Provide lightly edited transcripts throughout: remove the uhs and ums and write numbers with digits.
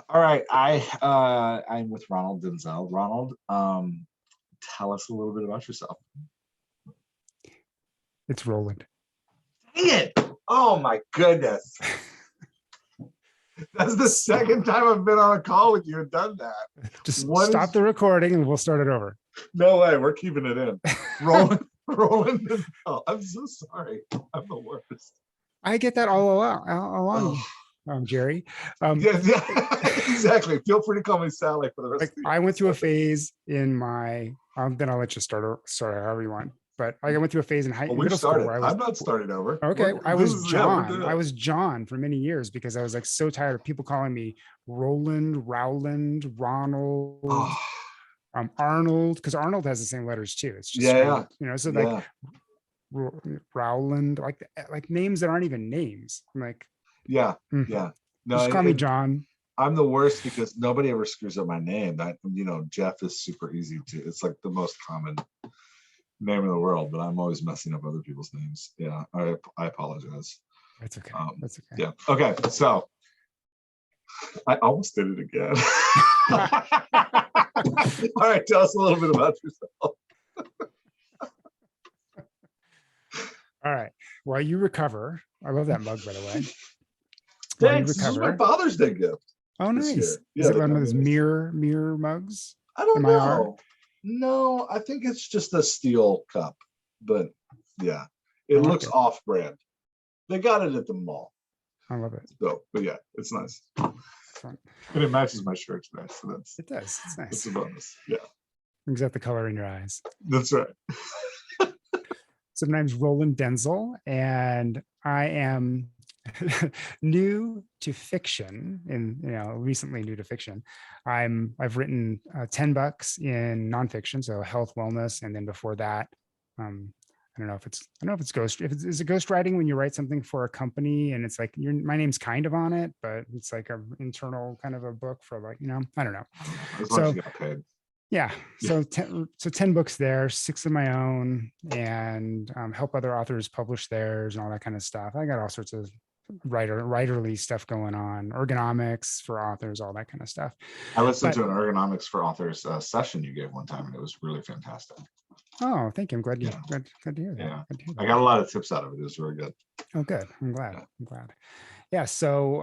All right, I'm with Ronald Denzel. Ronald, tell us a little bit about yourself. It's Roland. Dang it! Oh my goodness. That's the second time I've been on a call with you and done that. Just stop the recording and we'll start it over. No way, we're keeping it in. Roland Denzel. I'm so sorry. I'm the worst. I get that all along. Jerry. Yeah, exactly. Feel free to call me Sally for the rest of the I went through a phase in my then I'll let you start however you want. But I went through a phase in middle school where I'm not starting over. Okay. I was John. I was John for many years because I was like so tired of people calling me Roland, Rowland, Ronald, Arnold, because Arnold has the same letters too. It's just so like Rowland, like names that aren't even names. I'm like, no, just call me John. I'm the worst because nobody ever screws up my name. Jeff is super easy to. It's like the most common name in the world, but I'm always messing up other people's names. Yeah, I apologize. That's okay. That's okay. Yeah. Okay. So I almost did it again. All right. Tell us a little bit about yourself. All right. While you recover, I love that mug, by the way. Thanks. This is my Father's Day gift. Oh, nice. Is it one of those mirror mugs? I don't know. No, I think it's just a steel cup, but yeah, it looks off-brand. They got it at the mall. I love it. So, but yeah, it's nice. And it matches my shirt today, so it does. It's nice. It's a bonus. Yeah, brings out the color in your eyes. That's right. So my name's Roland Denzel, and I am new to fiction, and recently new to fiction. I've written 10 books in nonfiction, so health, wellness, and then before that, I don't know if it's is it ghostwriting when you write something for a company and it's like my name's kind of on it, but it's like an internal kind of a book for like I don't know. As long as you got paid. Yeah. So 10 books there, 6 of my own, and help other authors publish theirs and all that kind of stuff. I got all sorts of writerly stuff going on, ergonomics for authors, all that kind of stuff. I listened to an ergonomics for authors session you gave one time, and it was really fantastic. Oh, thank you. I'm glad to hear that. Yeah. I got a lot of tips out of it. It was really good. Oh, good. I'm glad. Yeah. So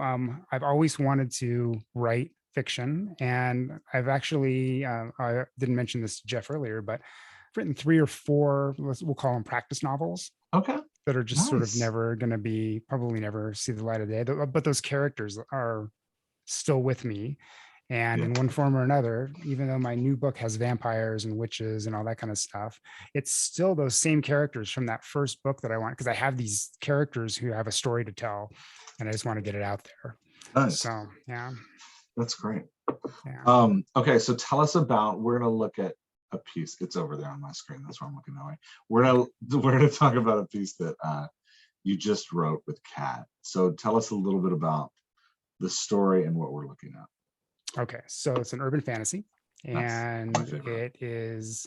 I've always wanted to write fiction, and I've actually I didn't mention this to Jeff earlier, but I've written 3 or 4, we'll call them practice novels. Okay. That are just sort of never going to probably never see the light of day, but those characters are still with me, and in one form or another, even though my new book has vampires and witches and all that kind of stuff, it's still those same characters from that first book that I want, because I have these characters who have a story to tell, and I just want to get it out there. Nice. So yeah. That's great. Yeah. Okay, so tell us about. We're gonna look at a piece. It's over there on my screen. That's why I'm looking that way. We're gonna talk about a piece that you just wrote with Kat. So tell us a little bit about the story and what we're looking at. Okay, so it's an urban fantasy, and it is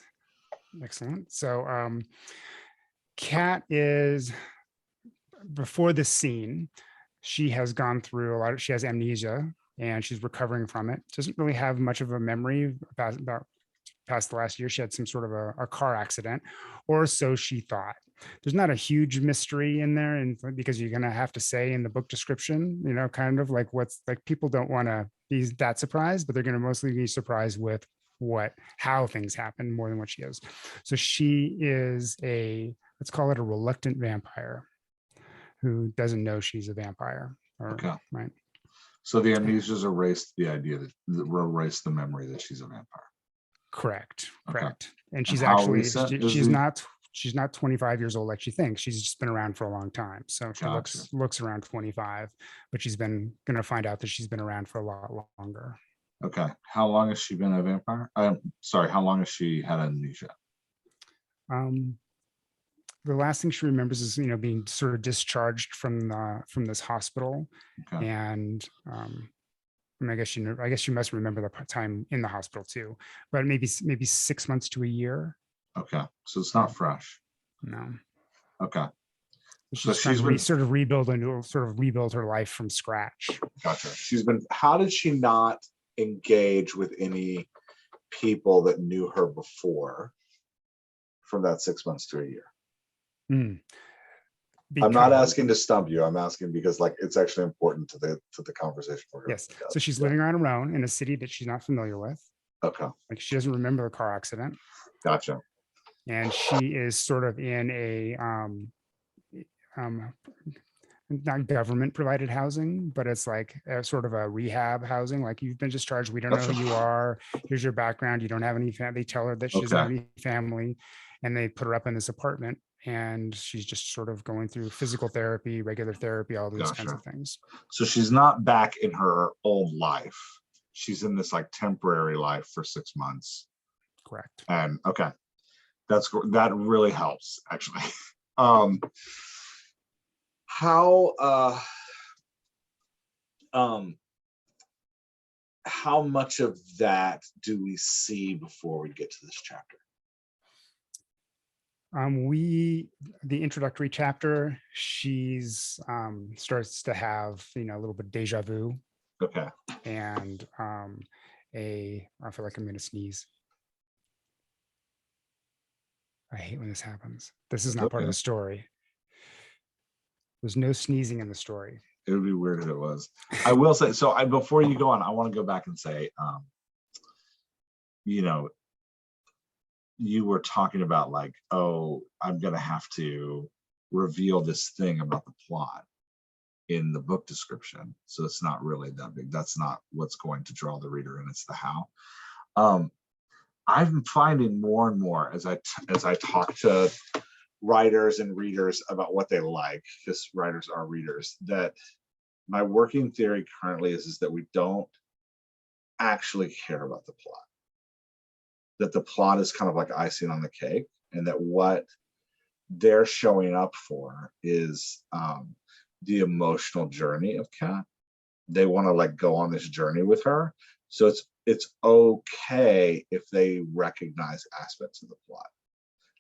excellent. So Kat is, before this scene, she has gone through she has amnesia, and she's recovering from it. Doesn't really have much of a memory about past the last year. She had some sort of a car accident, or so she thought. There's not a huge mystery in there, and because you're going to have to say in the book description, kind of like people don't want to be that surprised, but they're going to mostly be surprised with how things happen more than what she is. So she is let's call it a reluctant vampire who doesn't know she's a vampire. Right. So the amnesia's erased the idea that erased the memory that she's a vampire. Correct. And she's actually she's not 25 years old like she thinks. She's just been around for a long time. So she looks around 25, but she's going to find out that she's been around for a lot longer. Okay. How long has she been a vampire? Sorry, how long has she had amnesia? The last thing she remembers is being sort of discharged from this hospital, and I guess she must remember the time in the hospital too, but maybe 6 months to a year. Okay, so it's not fresh. No. Okay. She's trying to sort of rebuild her life from scratch. Gotcha. How did she not engage with any people that knew her before from that 6 months to a year? I'm not asking to stump you. I'm asking because like it's actually important to the conversation. Yes. So she's living on her own in a city that she's not familiar with. Okay. Like she doesn't remember a car accident. Gotcha. And she is sort of in a not government provided housing, but it's like a sort of a rehab housing. Like you've been discharged. We don't know who you are. Here's your background. You don't have any family. They tell her that she doesn't have any family, and they put her up in this apartment, and she's just sort of going through physical therapy, regular therapy, all these kinds of things. So she's not back in her old life. She's in this like temporary life for 6 months. Correct. And okay, that really helps actually. How much of that do we see before we get to this chapter? The introductory chapter, she's starts to have a little bit of deja vu. Okay. And I feel like I'm gonna sneeze. I hate when this happens. This is not part of the story. There's no sneezing in the story. It would be weird if it was. I will say, so before you go on, I want to go back and say, you were talking about like, oh, I'm going to have to reveal this thing about the plot in the book description. So it's not really that big. That's not what's going to draw the reader in. It's the how. I'm finding more and more as I talk to writers and readers about what they like, because writers are readers, that my working theory currently is that we don't actually care about the plot. That the plot is kind of like icing on the cake, and that what they're showing up for is the emotional journey of Kat. They want to like go on this journey with her. So it's okay if they recognize aspects of the plot.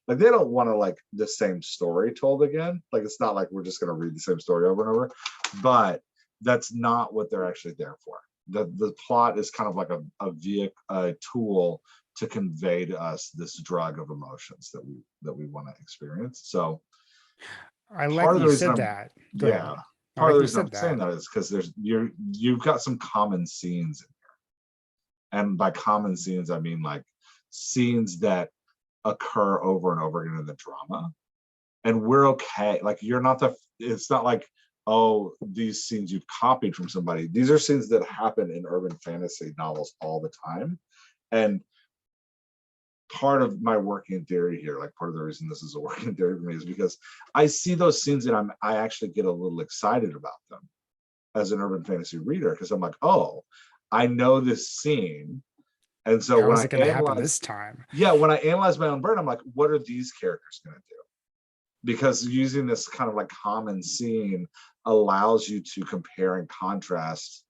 Like they don't want to like the same story told again. Like it's not like we're just going to read the same story over and over, but that's not what they're actually there for. The plot is kind of like a tool to convey to us this drug of emotions that we want to experience. So I like you said that. Yeah. Part of the reason I'm saying that is because you've got some common scenes in here. And by common scenes, I mean like scenes that occur over and over again in the drama. And we're okay. Like it's not like, oh, these scenes you've copied from somebody. These are scenes that happen in urban fantasy novels all the time. And part of my working theory here, like part of the reason this is a working theory for me, is because I see those scenes and I actually get a little excited about them as an urban fantasy reader, because I'm like, oh, I know this scene. And so when I happen this time? Yeah, when I analyze my own burn, I'm like, what are these characters going to do? Because using this kind of like common scene allows you to compare and contrast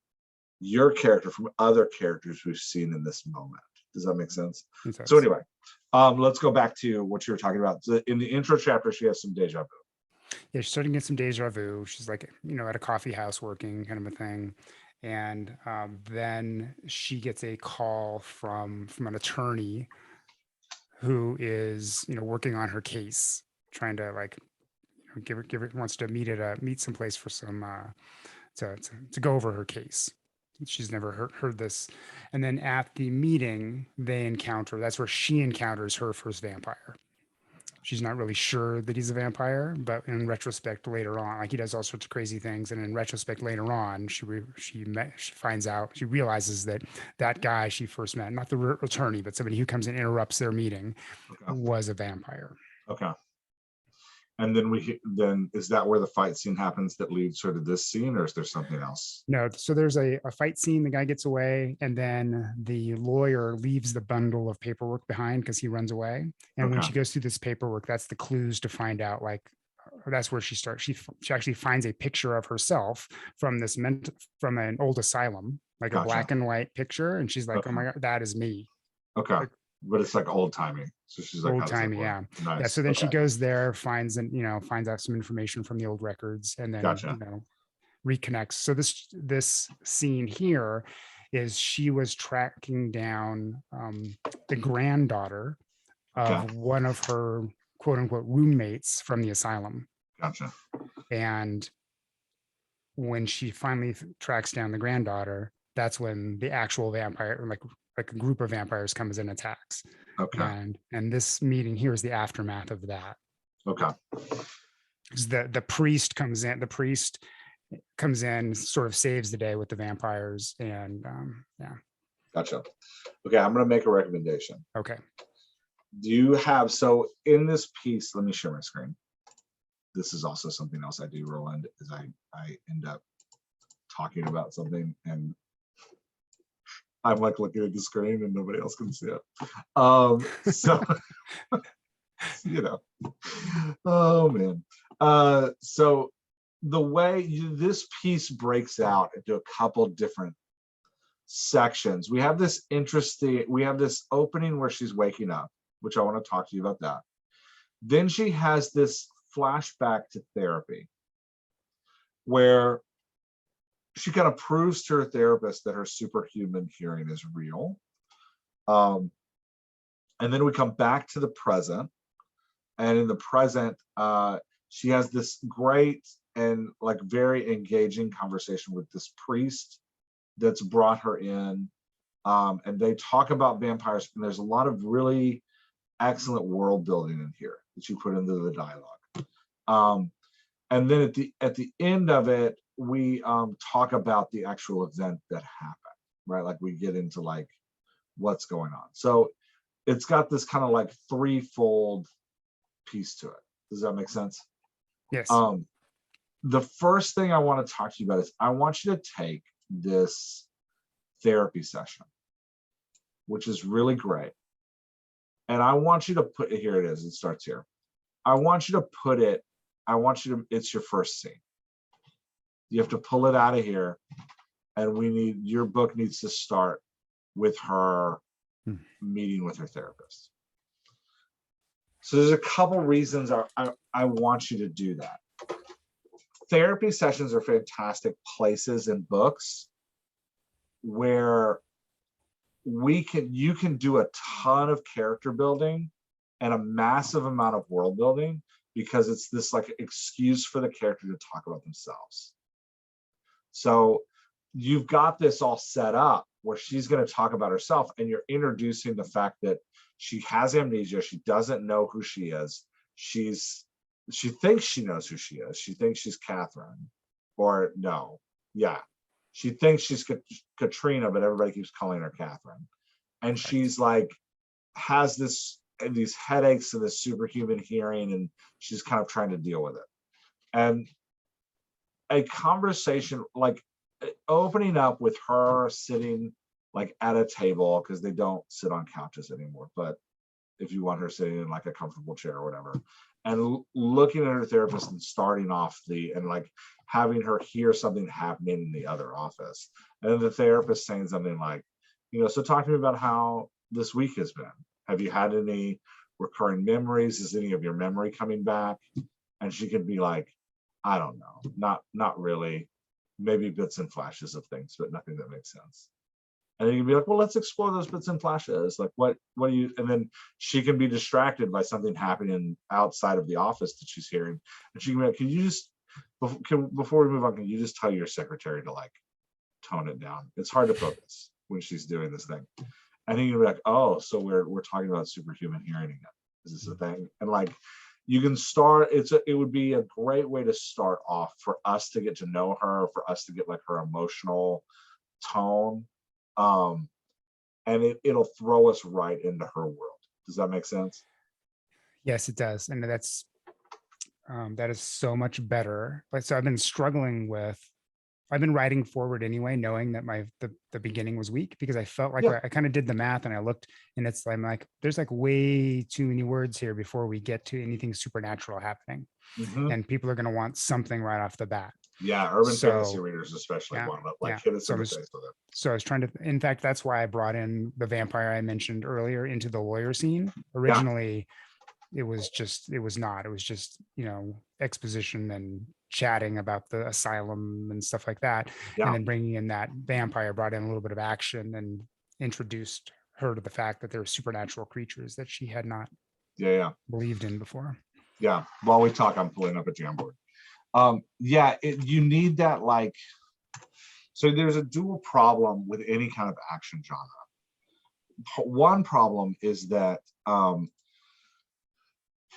your character from other characters we've seen in this moment. Does that make sense? So anyway, let's go back to what you were talking about. So in the intro chapter, she has some deja vu. Yeah, she's starting to get some deja vu. She's like, at a coffee house working kind of a thing. And then she gets a call from an attorney who is, working on her case, trying to like, wants to meet someplace for some, to go over her case. She's never heard this. And then at the meeting, that's where she encounters her first vampire. She's not really sure that he's a vampire, but in retrospect later on, like he does all sorts of crazy things. And in retrospect later on, she realizes that guy she first met, not the attorney, but somebody who comes and interrupts their meeting, was a vampire. Okay. And then is that where the fight scene happens that leads her to this scene, or is there something else? No. So there's a fight scene. The guy gets away, and then the lawyer leaves the bundle of paperwork behind because he runs away. And when she goes through this paperwork, that's the clues to find out, like, that's where she starts. She actually finds a picture of herself from from an old asylum, like a black and white picture. And she's like, oh my God, that is me. Okay. But it's like old timey. So she's like, how Old does that timey, work? yeah. Yeah. Nice. So then she Okay. goes there, finds out some information from the old records, and then, Gotcha. reconnects. So this scene here is she was tracking down the granddaughter Okay. of one of her quote unquote roommates from the asylum. Gotcha. And when she finally tracks down the granddaughter, that's when the actual vampire, like a group of vampires, comes and attacks. Okay. And this meeting here is the aftermath of that. Okay. The priest comes in. The priest comes in, sort of saves the day with the vampires, and yeah. Gotcha. Okay, I'm gonna make a recommendation. Okay. Do you have, so in this piece, let me share my screen. This is also something else I do, Roland, is I end up talking about something and I'm like looking at the screen and nobody else can see it. So oh man. So the way this piece breaks out into a couple different sections. We have this opening where she's waking up, which I want to talk to you about that. Then she has this flashback to therapy where she kind of proves to her therapist that her superhuman hearing is real. And then we come back to the present. And in the present, she has this great and like very engaging conversation with this priest that's brought her in. And they talk about vampires. And there's a lot of really excellent world building in here that you put into the dialogue. And then at the end of it, we talk about the actual event that happened, right? Like we get into like what's going on. So it's got this kind of like threefold piece to it. Does that make sense? Yes. The first thing I want to talk to you about is I want you to take this therapy session, which is really great. And I want you to put it, here it is, it starts here. I want you to put it, it's your first scene. You have to pull it out of here. And your book needs to start with her meeting with her therapist. So there's a couple reasons I want you to do that. Therapy sessions are fantastic places in books where you can do a ton of character building and a massive amount of world building because it's this like excuse for the character to talk about themselves. So you've got this all set up where she's going to talk about herself and you're introducing the fact that she has amnesia. She doesn't know who she is. She thinks she knows who she is. She thinks she's Catherine, or no. Yeah. She thinks she's Katrina, but everybody keeps calling her Catherine. And she's like, has these headaches and this superhuman hearing, and she's kind of trying to deal with it. And a conversation like opening up with her sitting like at a table, because they don't sit on couches anymore, but if you want her sitting in like a comfortable chair or whatever, and looking at her therapist and starting off and like having her hear something happening in the other office. And then the therapist saying something like, so talk to me about how this week has been. Have you had any recurring memories? Is any of your memory coming back? And she can be like, I don't know, not really, maybe bits and flashes of things, but nothing that makes sense. And then you can be like, well, let's explore those bits and flashes. Like, what do you, and then she can be distracted by something happening outside of the office that she's hearing. And she can be like, can you just, before we move on, can you just tell your secretary to like tone it down? It's hard to focus when she's doing this thing. And then you'll be like, oh, so we're talking about superhuman hearing again. Is this a thing? And like, you can start, it would be a great way to start off for us to get to know her, for us to get like her emotional tone. And it'll throw us right into her world. Does that make sense? Yes, it does. And that is so much better. Like, so I've been writing forward anyway, knowing that the beginning was weak, because I felt like I kind of did the math and I looked, and I'm like, there's like way too many words here before we get to anything supernatural happening. And people are going to want something right off the bat. Yeah, urban fantasy So readers especially yeah, want to like yeah. hit us in the face with it. So I was trying to, in fact, that's why I brought in the vampire I mentioned earlier into the lawyer scene. Yeah, Originally, it was not, it was just, exposition and chatting about the asylum and stuff like that. And yeah, then bringing in that vampire brought in a little bit of action and introduced her to the fact that there were supernatural creatures that she had not yeah. believed in before. Yeah. While we talk, I'm pulling up a Jamboard. Yeah, you need that like. So there's a dual problem with any kind of action genre. One problem is that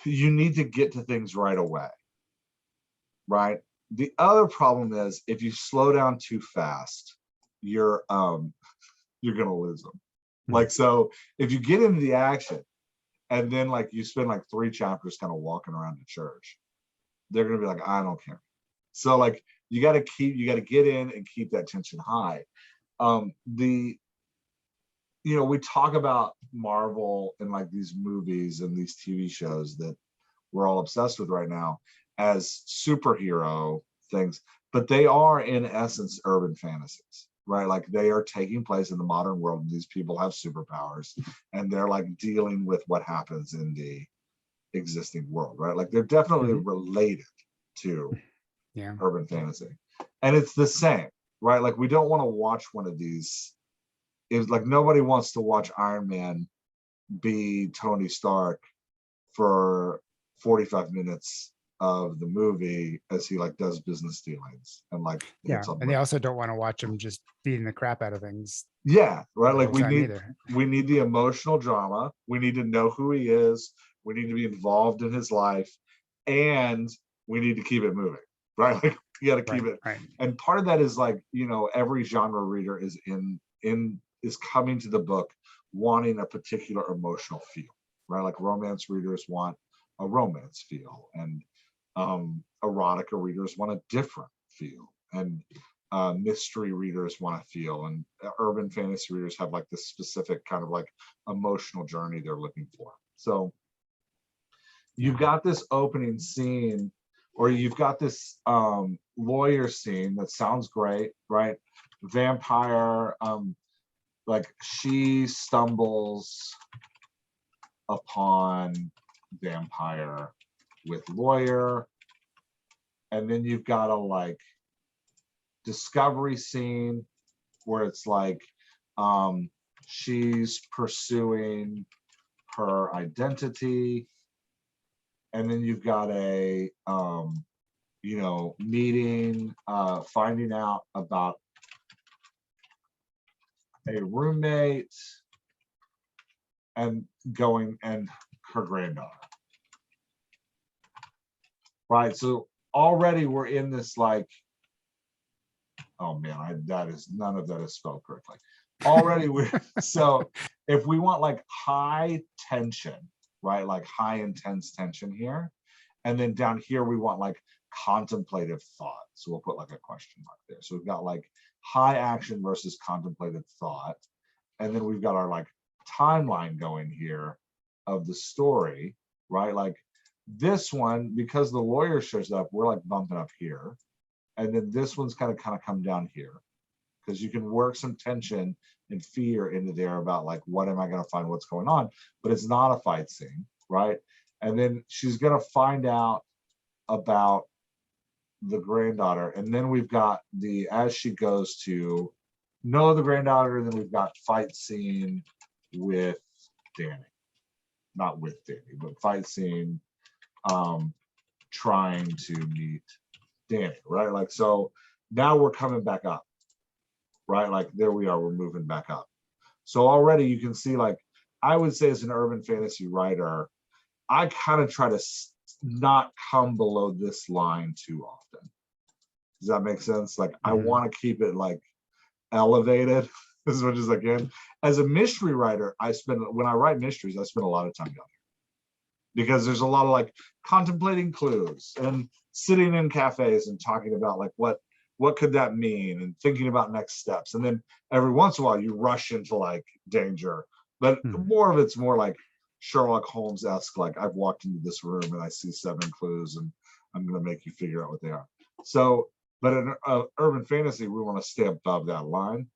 you need to get to things right away, right? The other problem is if you slow down too fast, you're gonna lose them. Like, so if you get into the action and then like you spend like 3 chapters kind of walking around the church, they're gonna be like, I don't care. So like you got to get in and keep that tension high. We talk about Marvel and like these movies and these TV shows that we're all obsessed with right now as superhero things, but they are in essence urban fantasies, right? Like they are taking place in the modern world and these people have superpowers and they're like dealing with what happens in the existing world, right? Like they're definitely related to urban fantasy. And it's the same, right? Like we don't want to watch one of these. It's like nobody wants to watch Iron Man be Tony Stark for 45 minutes of the movie as he like does business dealings and like hits And they also don't want to watch him just beating the crap out of things. Yeah, right. Like we either. need the emotional drama. We need to know who he is. We need to be involved in his life, and we need to keep it moving, right? Like you got to keep it. Right. And part of that is like every genre reader is coming to the book wanting a particular emotional feel, right? Like romance readers want a romance feel, and erotica readers want a different feel, and mystery readers want to feel, and urban fantasy readers have like this specific kind of like emotional journey they're looking for. So you've got this opening scene, or you've got this lawyer scene that sounds great, right? Vampire, like she stumbles upon vampire with lawyer, and then you've got a like discovery scene where it's like she's pursuing her identity, and then you've got a meeting, finding out about a roommate and her granddaughter, right? So already we're in this like, oh man, none of that is spelled correctly. Already so if we want like high tension, right? Like high intense tension here. And then down here, we want like contemplative thought. So we'll put like a question mark there. So we've got like high action versus contemplative thought. And then we've got our like timeline going here of the story, right? Like this one, because the lawyer shows up, we're like bumping up here. And then this one's kind of come down here, because you can work some tension and fear into there about like, what am I going to find, what's going on? But it's not a fight scene, right? And then she's going to find out about the granddaughter. And then we've got as she goes to know the granddaughter, and then we've got fight scene with Danny. Not with Danny, but fight scene trying to meet Danny, right? Like, so now we're coming back up, right? Like there we are, we're moving back up. So already you can see, like, I would say as an urban fantasy writer, I kind of try to not come below this line too often. Does that make sense? Like I want to keep it like elevated as much as I can. As a mystery writer, when I write mysteries, I spend a lot of time down here, because there's a lot of like contemplating clues and sitting in cafes and talking about like what could that mean, and thinking about next steps. And then every once in a while you rush into like danger, but more of it's more like Sherlock Holmes-esque, like I've walked into this room and I see 7 clues and I'm going to make you figure out what they are. So But in urban fantasy, we want to stay above that line.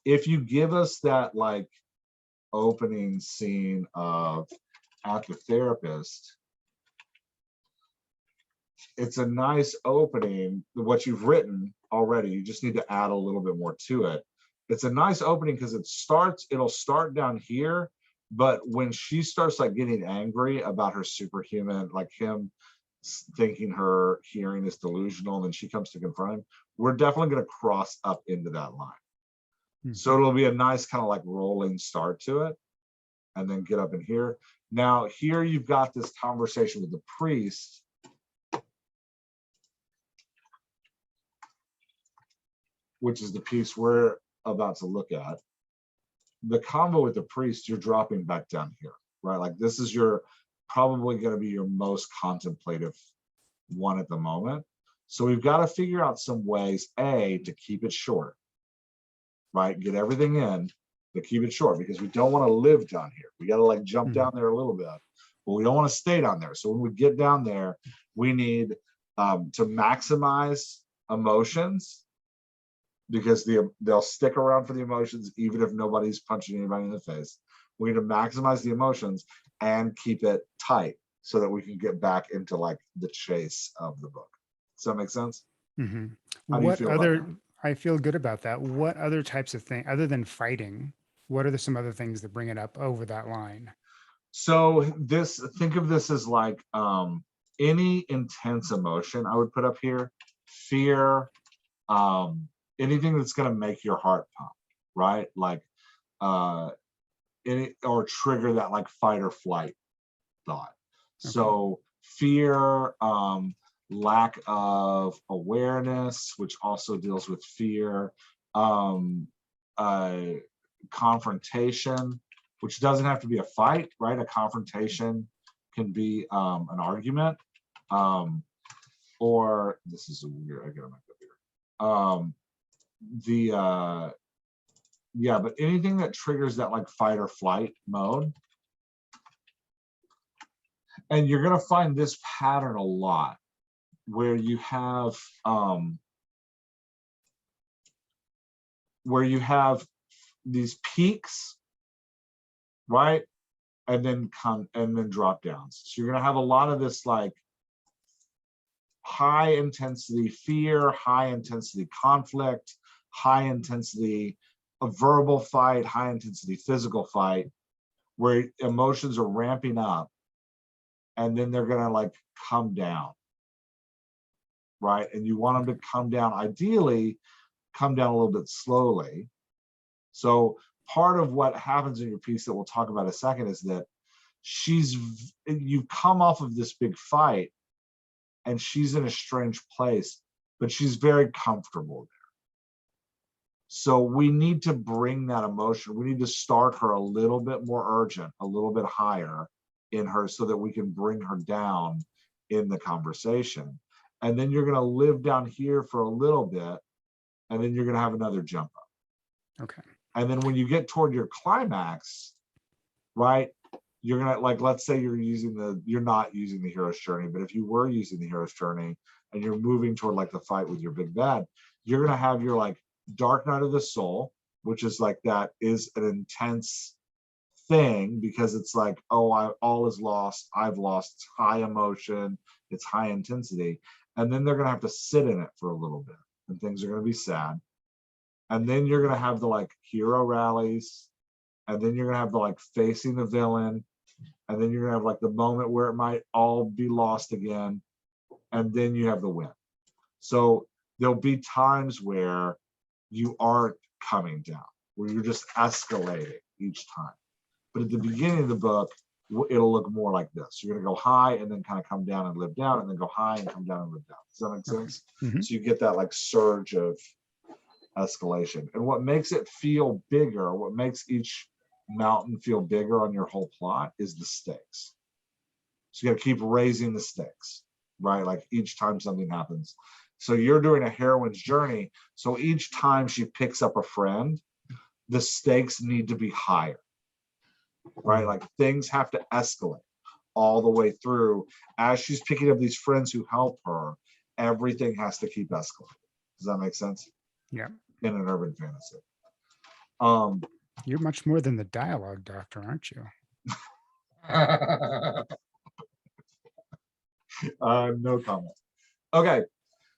If you give us that like opening scene of at the therapist, it's a nice opening. What you've written already, you just need to add a little bit more to it. It's a nice opening because it'll start down here, but when she starts like getting angry about her superhuman, like him thinking her hearing is delusional, and then she comes to confront him, we're definitely going to cross up into that line. So it'll be a nice kind of like rolling start to it, and then get up in here. Now here you've got this conversation with the priest, which is the piece we're about to look at. The combo with the priest, you're dropping back down here, right? Like this is your probably going to be your most contemplative one at the moment. So we've got to figure out some ways, A, to keep it short, right? Get everything in, but keep it short, because we don't want to live down here. We got to like jump down there a little bit, but we don't want to stay down there. So when we get down there, we need to maximize emotions, because they'll stick around for the emotions even if nobody's punching anybody in the face. We need to maximize the emotions and keep it tight so that we can get back into like the chase of the book. Does that make sense? How do you feel about that? I feel good about that. What other types of things, other than fighting, what are some other things that bring it up over that line? So think of this as like any intense emotion I would put up here: fear, anything that's going to make your heart pump, right? Like any, or trigger that like fight or flight thought. Okay. So fear, lack of awareness, which also deals with fear, confrontation, which doesn't have to be a fight, right? A confrontation can be an argument, or this is a weird, I gotta make that bigger. Yeah, but anything that triggers that like fight or flight mode. And you're gonna find this pattern a lot, where you have these peaks, right? And then drop downs. So you're gonna have a lot of this like high intensity fear, high intensity conflict, high intensity a verbal fight, high intensity physical fight, where emotions are ramping up, and then they're gonna like come down, right? And you want them to come down, ideally come down a little bit slowly. So part of what happens in your piece that we'll talk about in a second is that you've come off of this big fight, and she's in a strange place, but she's very comfortable there. So we need to bring that emotion. We need to start her a little bit more urgent, a little bit higher in her, so that we can bring her down in the conversation. And then you're going to live down here for a little bit, and then you're going to have another jump up. Okay. And then when you get toward your climax, right, you're going to, like, let's say you're not using the hero's journey, but if you were using the hero's journey and you're moving toward like the fight with your big bad, you're going to have your like dark night of the soul, which is like, that is an intense thing, because it's like, oh, all is lost, I've lost. It's high emotion, it's high intensity. And then they're going to have to sit in it for a little bit, and things are going to be sad. And then you're going to have the like hero rallies, and then you're going to have the like facing the villain, and then you're going to have like the moment where it might all be lost again, and then you have the win. So there'll be times where you aren't coming down, where you're just escalating each time. But at the beginning of the book, it'll look more like this. You're going to go high and then kind of come down and live down, and then go high and come down and live down. Does that make sense? Mm-hmm. So you get that like surge of escalation. And what makes it feel bigger, what makes each mountain feel bigger on your whole plot, is the stakes. So you got to keep raising the stakes, right? Like each time something happens. So you're doing a heroine's journey. So each time she picks up a friend, the stakes need to be higher, right? Like things have to escalate all the way through as she's picking up these friends who help her. everything has to keep escalating. Does that make sense? Yeah. In an urban fantasy. You're much more than the dialogue doctor, aren't you? No comment. Okay,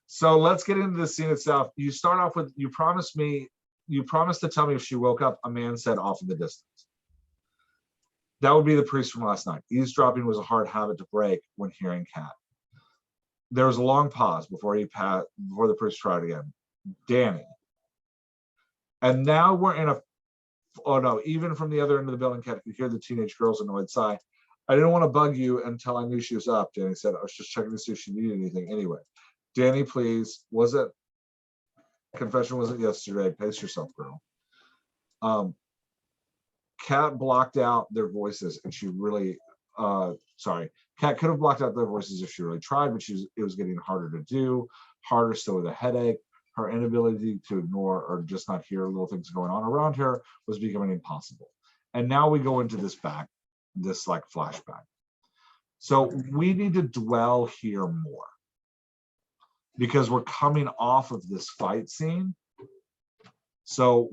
so let's get into the scene itself. You start off with, you promised to tell me if she woke up, a man said off in the distance. That would be the priest from last night. Eavesdropping was a hard habit to break when hearing Cat. There was a long pause before the priest tried again. Danny. And now we're in a, oh no, even from the other end of the building, Cat could hear the teenage girl's annoyed sigh. I didn't want to bug you until I knew she was up. Danny said, I was just checking to see if she needed anything anyway. Danny, please, confession wasn't yesterday. Pace yourself, girl. Cat blocked out their voices and she really, Cat could have blocked out their voices if she really tried, but it was getting harder to do, harder still with a headache. Her inability to ignore or just not hear little things going on around her was becoming impossible. And now we go into this like flashback. So we need to dwell here more because we're coming off of this fight scene. So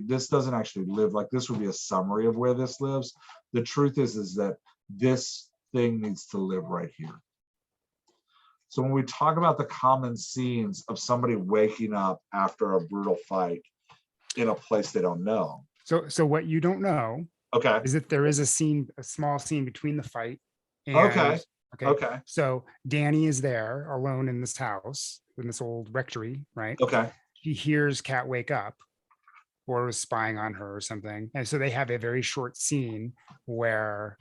this doesn't actually live, like this would be a summary of where this lives. The truth is that this thing needs to live right here. So when we talk about the common scenes of somebody waking up after a brutal fight in a place they don't know. So what you don't know, okay, is that there is a small scene between the fight. And, okay. So Danny is there alone in this house, in this old rectory, right? Okay. He hears Cat wake up or was spying on her or something. And so they have a very short scene where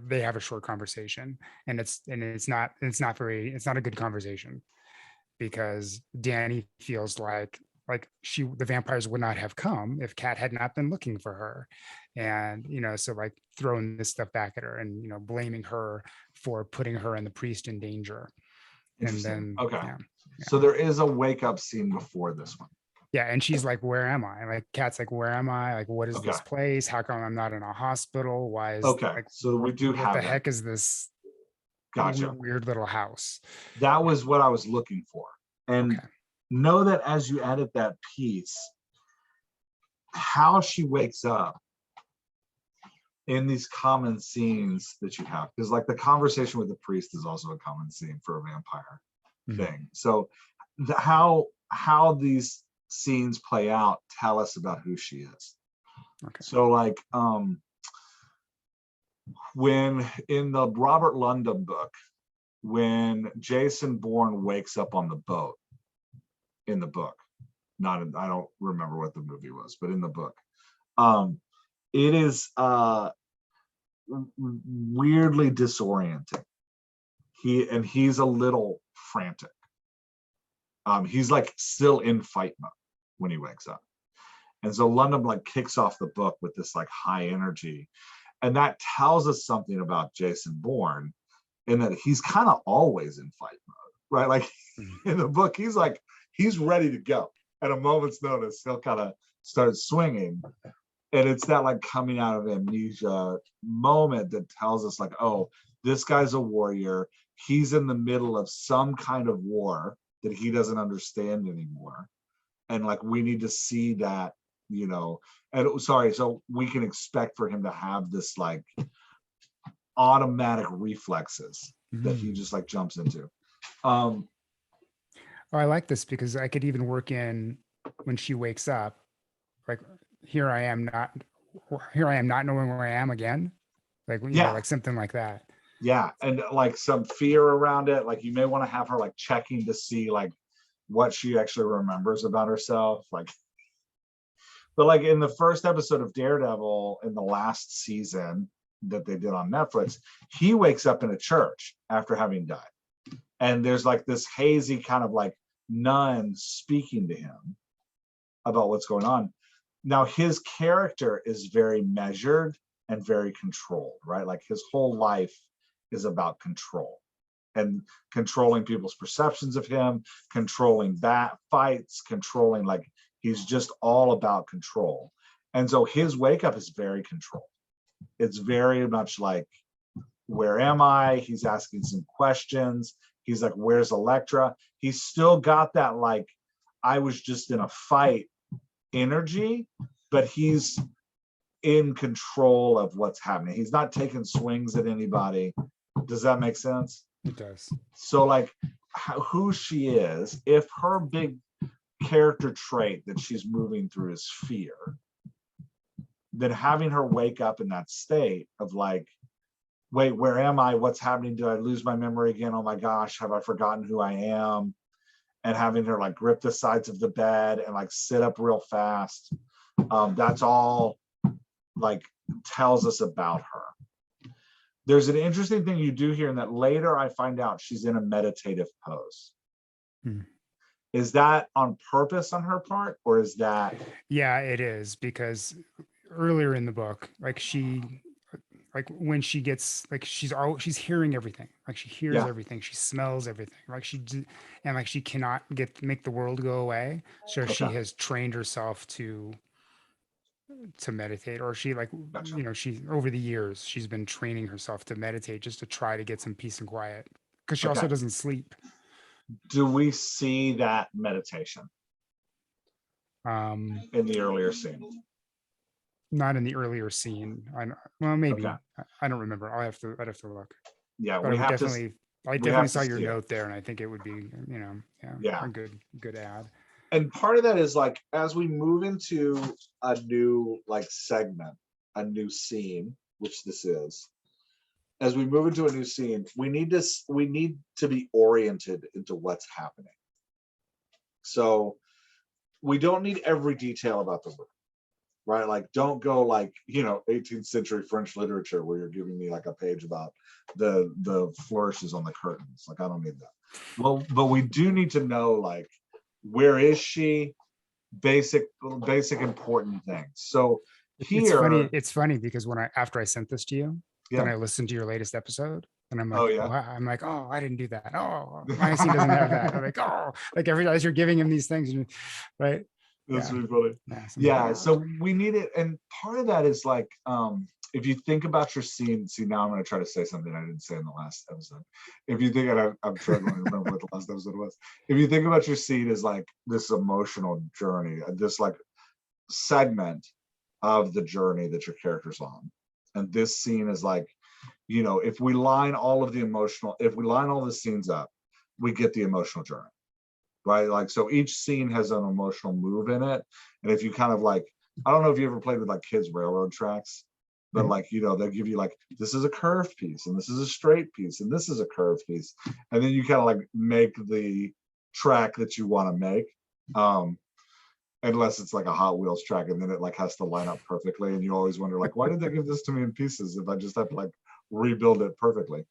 they have a short conversation, and it's not a good conversation because Danny feels like the vampires would not have come if Cat had not been looking for her. And, so like throwing this stuff back at her and, blaming her for putting her and the priest in danger. And then, yeah. So there is a wake up scene before this one. Yeah. And she's like, where am I? Like Cat's like, where am I? Like, what is this place? How come I'm not in a hospital? Why is so we do have what the heck is this weird little house? That was what I was looking for. And know that as you edit that piece, how she wakes up in these common scenes that you have, because like the conversation with the priest is also a common scene for a vampire thing. So how these scenes play out tell us about who she is. So like when in the Robert London book, when Jason Bourne wakes up on the boat in the book, I don't remember what the movie was, but in the book, it is weirdly disorienting. He's a little frantic. He's like still in fight mode when he wakes up. And so London like kicks off the book with this like high energy. And that tells us something about Jason Bourne in that he's kind of always in fight mode, right? Like in the book, he's ready to go. At a moment's notice, he'll kind of start swinging. And it's that like coming out of amnesia moment that tells us like, oh, this guy's a warrior. He's in the middle of some kind of war that he doesn't understand anymore. And like, we need to see that, so we can expect for him to have this like automatic reflexes that he just like jumps into. I like this because I could even work in when she wakes up, like here I am not knowing where I am again. Like, like something like that. Yeah. And like some fear around it. Like you may want to have her like checking to see like what she actually remembers about herself. But like in the first episode of Daredevil in the last season that they did on Netflix, he wakes up in a church after having died. And there's like this hazy kind of like nun speaking to him about what's going on. Now his character is very measured and very controlled, right? Like his whole life is about control and controlling people's perceptions of him, controlling fights, controlling, like he's just all about control. And so his wake up is very controlled. It's very much like where am I? He's asking some questions. He's like, where's Electra? He's still got that, like, I was just in a fight energy, but he's in control of what's happening. He's not taking swings at anybody. Does that make sense? It does. So like who she is, if her big character trait that she's moving through is fear, then having her wake up in that state of like, wait, where am I? What's happening? Did I lose my memory again? Oh my gosh, have I forgotten who I am? And having her like grip the sides of the bed and like sit up real fast. That's all like tells us about her. There's an interesting thing you do here in that later I find out she's in a meditative pose. Is that on purpose on her part, or is that? Yeah, it is, because earlier in the book, like when she gets, like, she's hearing everything, like she hears everything, she smells everything, like and like she cannot make the world go away. So she has trained herself to meditate, or she like, she over the years she's been training herself to meditate just to try to get some peace and quiet, because she also doesn't sleep. Do we see that meditation in the earlier scene? Not in the earlier scene. Well, maybe. I don't remember. I'd have to look. Yeah, but I definitely saw your note there, and I think it would be, a good ad. And part of that is like, as we move into a new like segment, a new scene, which this is, as we move into a new scene, we need to be oriented into what's happening. So we don't need every detail about the room, right? Like, don't go like, 18th century French literature where you're giving me like a page about the flourishes on the curtains. Like, I don't need that. Well, but we do need to know, like, where is she? Basic important things. So here, it's funny because after I sent this to you, then I listened to your latest episode, and I'm like, I'm like, oh, I didn't do that. Oh, my scene doesn't have that. I'm like, oh, like every as you're giving him these things, right? That's really funny. Yeah. So we need it, and part of that is like, if you think about your scene. See, now I'm going to try to say something I didn't say in the last episode. If you think, and I'm struggling to remember what the last episode was. If you think about your scene as like this emotional journey, this like segment of the journey that your character's on, and this scene is like, if we line all the scenes up, we get the emotional journey, right? Like, so each scene has an emotional move in it. And if you kind of like, I don't know if you ever played with like kids' railroad tracks, but like, they'll give you like, this is a curved piece, and this is a straight piece, and this is a curved piece. And then you kind of like make the track that you want to make. Unless it's like a Hot Wheels track, and then it like has to line up perfectly, and you always wonder like, why did they give this to me in pieces if I just have to like rebuild it perfectly?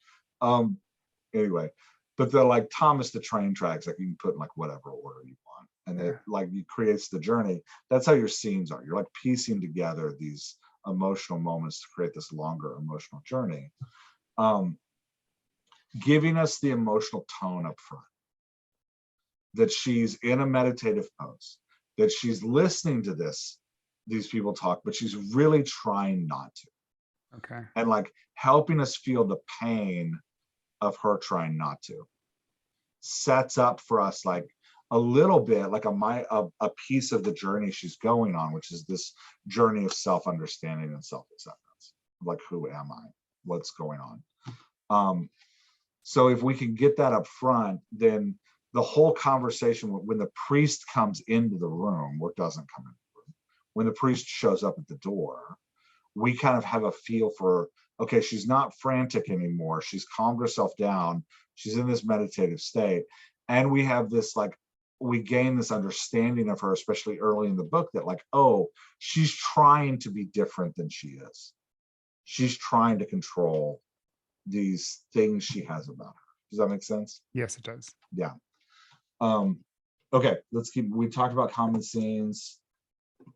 Anyway, but the like Thomas the Train tracks, like you can put in like whatever order you want, and it like it creates the journey. That's how your scenes are. You're like piecing together these emotional moments to create this longer emotional journey, giving us the emotional tone up front, that she's in a meditative pose, that she's listening to these people talk, but she's really trying not to. Okay. And like helping us feel the pain of her trying not to sets up for us like a little bit like a piece of the journey she's going on, which is this journey of self-understanding and self-acceptance. Like, who am I? What's going on? So if we can get that up front, then the whole conversation, when the priest comes into the room, or doesn't come into the room, when the priest shows up at the door, we kind of have a feel for, okay, she's not frantic anymore. She's calmed herself down. She's in this meditative state. And we have this, like, we gain this understanding of her, especially early in the book, that like, oh, she's trying to be different than she is. She's trying to control these things she has about her. Does that make sense? Yes, it does. Yeah. Okay, we talked about common scenes.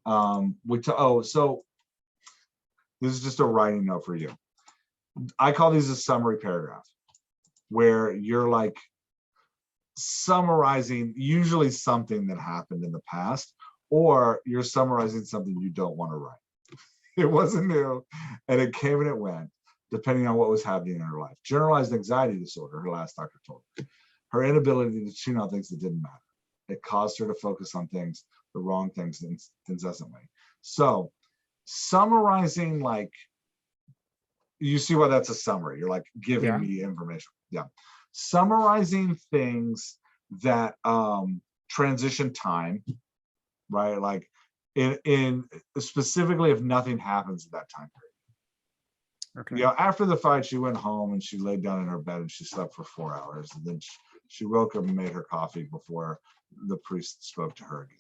So this is just a writing note for you. I call these a summary paragraph, where you're like summarizing usually something that happened in the past, or you're summarizing something you don't want to write. It wasn't new, and it came and it went. depending on what was happening in her life. Generalized anxiety disorder, her last doctor told her. Her inability to tune out things that didn't matter. It caused her to focus on things, the wrong things incessantly. So summarizing, like, you see why that's a summary. You're like giving me information. Yeah. Summarizing things that transition time, right? Like in specifically if nothing happens at that time period. Okay. You know, after the fight, she went home and she laid down in her bed and she slept for 4 hours. And then she woke up and made her coffee before the priest spoke to her again.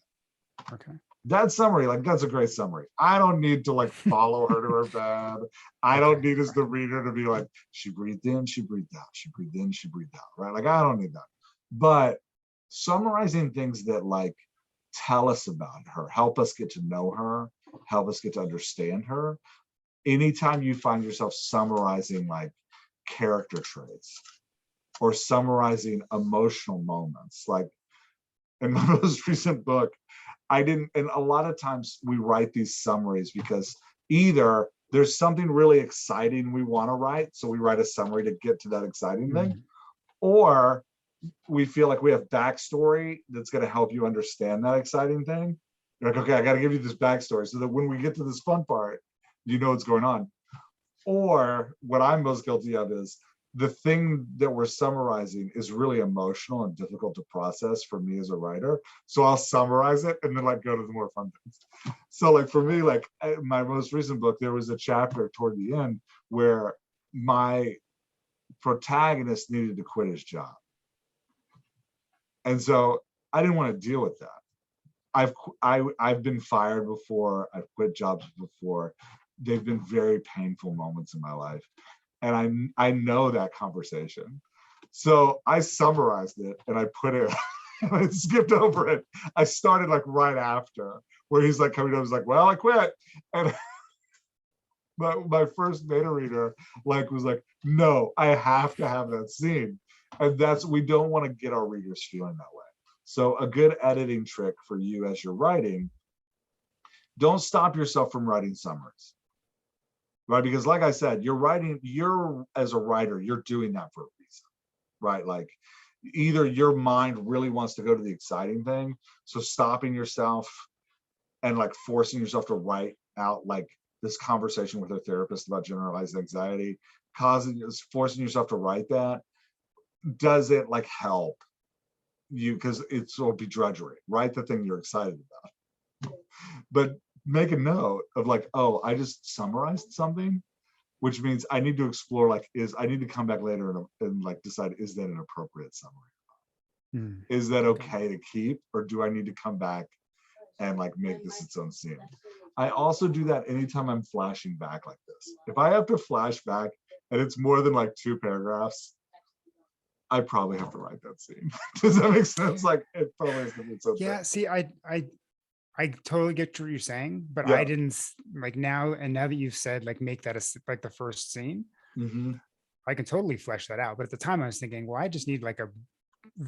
Okay. That summary, like, that's a great summary. I don't need to like follow her to her bed. I don't need as the reader to be like, she breathed in, she breathed out, she breathed in, she breathed out, right? Like, I don't need that. But summarizing things that like tell us about her, help us get to know her, help us get to understand her. Anytime you find yourself summarizing like character traits or summarizing emotional moments, like in my most recent book, and a lot of times we write these summaries because either there's something really exciting we want to write, so we write a summary to get to that exciting thing, or we feel like we have backstory that's going to help you understand that exciting thing. You're like, okay, I got to give you this backstory so that when we get to this fun part, you know what's going on. Or what I'm most guilty of is the thing that we're summarizing is really emotional and difficult to process for me as a writer. So I'll summarize it and then like go to the more fun things. So like for me, like my most recent book, there was a chapter toward the end where my protagonist needed to quit his job. And so I didn't want to deal with that. I've been fired before. I've quit jobs before. They've been very painful moments in my life. And I know that conversation. So I summarized it and I put it, I skipped over it. I started like right after where he's like coming up, he's like, well, I quit. And my first beta reader like was like, no, I have to have that scene. And we don't want to get our readers feeling that way. So a good editing trick for you as you're writing, don't stop yourself from writing summaries. Right, because like I said, you're as a writer, you're doing that for a reason, right? Like either your mind really wants to go to the exciting thing, so stopping yourself and like forcing yourself to write out like this conversation with a therapist about generalized anxiety, forcing yourself to write that doesn't like help you because it'll be drudgery. Write the thing you're excited about, but make a note of like, oh, I just summarized something, which means I need to explore like, I need to come back later and like decide, is that an appropriate summary? Is that okay to keep, or do I need to come back and like make this its own scene? I also do that anytime I'm flashing back like this. If I have to flash back and it's more than like 2 paragraphs, I probably have to write that scene. Does that make sense? Like it probably has to be its own thing. See, I totally get what you're saying, but I didn't like now. And now that you've said like make that like the first scene, I can totally flesh that out. But at the time I was thinking, well, I just need like a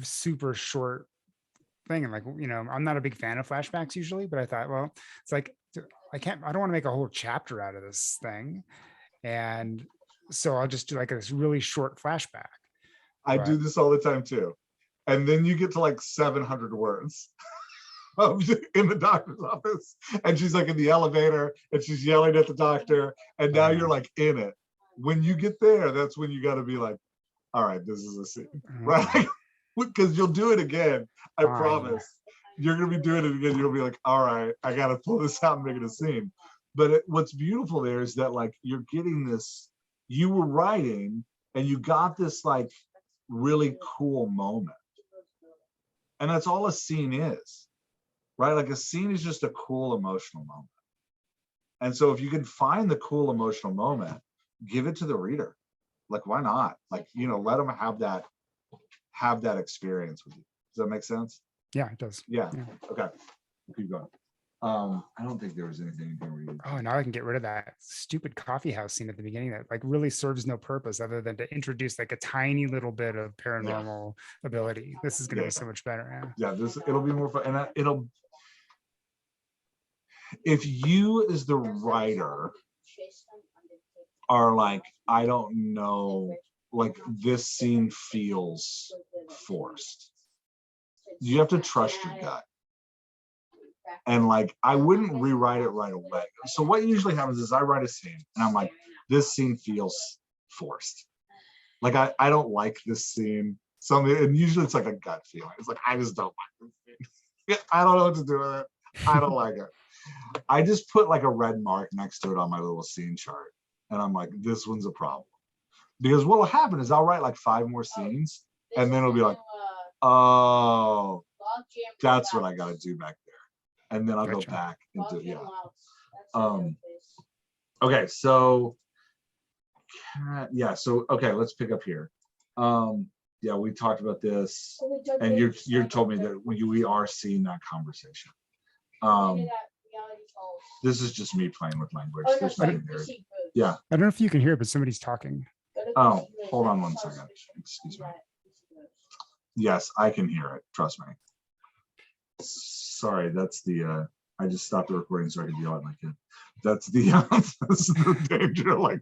super short thing. And like, you know, I'm not a big fan of flashbacks usually, but I thought, well, it's like, I don't want to make a whole chapter out of this thing. And so I'll just do like this really short flashback. I do this all the time too. And then you get to like 700 words. In the doctor's office, and she's like in the elevator and she's yelling at the doctor, and now you're like in it. When you get there, that's when you got to be like, all right, this is a scene, right? Because you'll do it again. I promise. You're gonna be doing it again. You'll be like, all right, I gotta pull this out and make it a scene. But what's beautiful there is that like you're getting this, you were writing and you got this like really cool moment, and that's all a scene is. Right? Like a scene is just a cool emotional moment. And so if you can find the cool emotional moment, give it to the reader. Like, why not? Like, you know, let them have that experience with you. Does that make sense? Yeah, it does. Yeah. Okay. Keep going. I don't think there was anything you can read. Oh, now I can get rid of that stupid coffee house scene at the beginning that like really serves no purpose other than to introduce like a tiny little bit of paranormal ability. This is going to be so much better. It'll be more fun, and if you as the writer are like, I don't know, like this scene feels forced. You have to trust your gut. And like, I wouldn't rewrite it right away. So what usually happens is I write a scene and I'm like, this scene feels forced. Like, I don't like this scene. And usually it's like a gut feeling. It's like, I just don't like this scene. I don't know what to do with it. I don't like it. I just put like a red mark next to it on my little scene chart. And I'm like, this one's a problem. Because what will happen is I'll write like 5 more scenes and then it'll be like, oh, that's what I got to do back there. And then I'll go back and do, okay, so so okay, let's pick up here. Yeah, we talked about this, and you told me that we are seeing that conversation. This is just me playing with language. Yeah. I don't know if you can hear it, but somebody's talking. Oh, hold on one second. Excuse me. Yes, I can hear it. Trust me. Sorry, that's the I just stopped the recording so I could yell at my kid. That's the that's the danger. Like,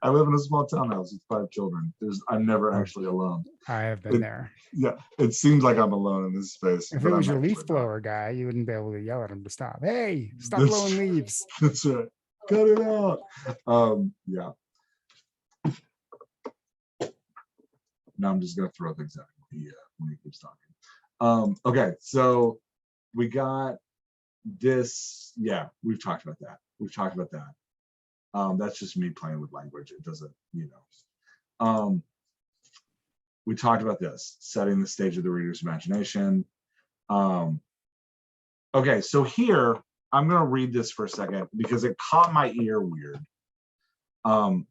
I live in a small townhouse with 5 children. I'm never actually alone. I have been there. Yeah, it seems like I'm alone in this space. If it was your leaf blower guy, you wouldn't be able to yell at him to stop. Hey, stop blowing leaves. That's right. Cut it out. Yeah. Now I'm just gonna throw things at him when he keeps talking. Okay, so we got this. Yeah, we've talked about that. That's just me playing with language. It doesn't, we talked about this, setting the stage of the reader's imagination. Okay, so here I'm gonna read this for a second because it caught my ear weird. And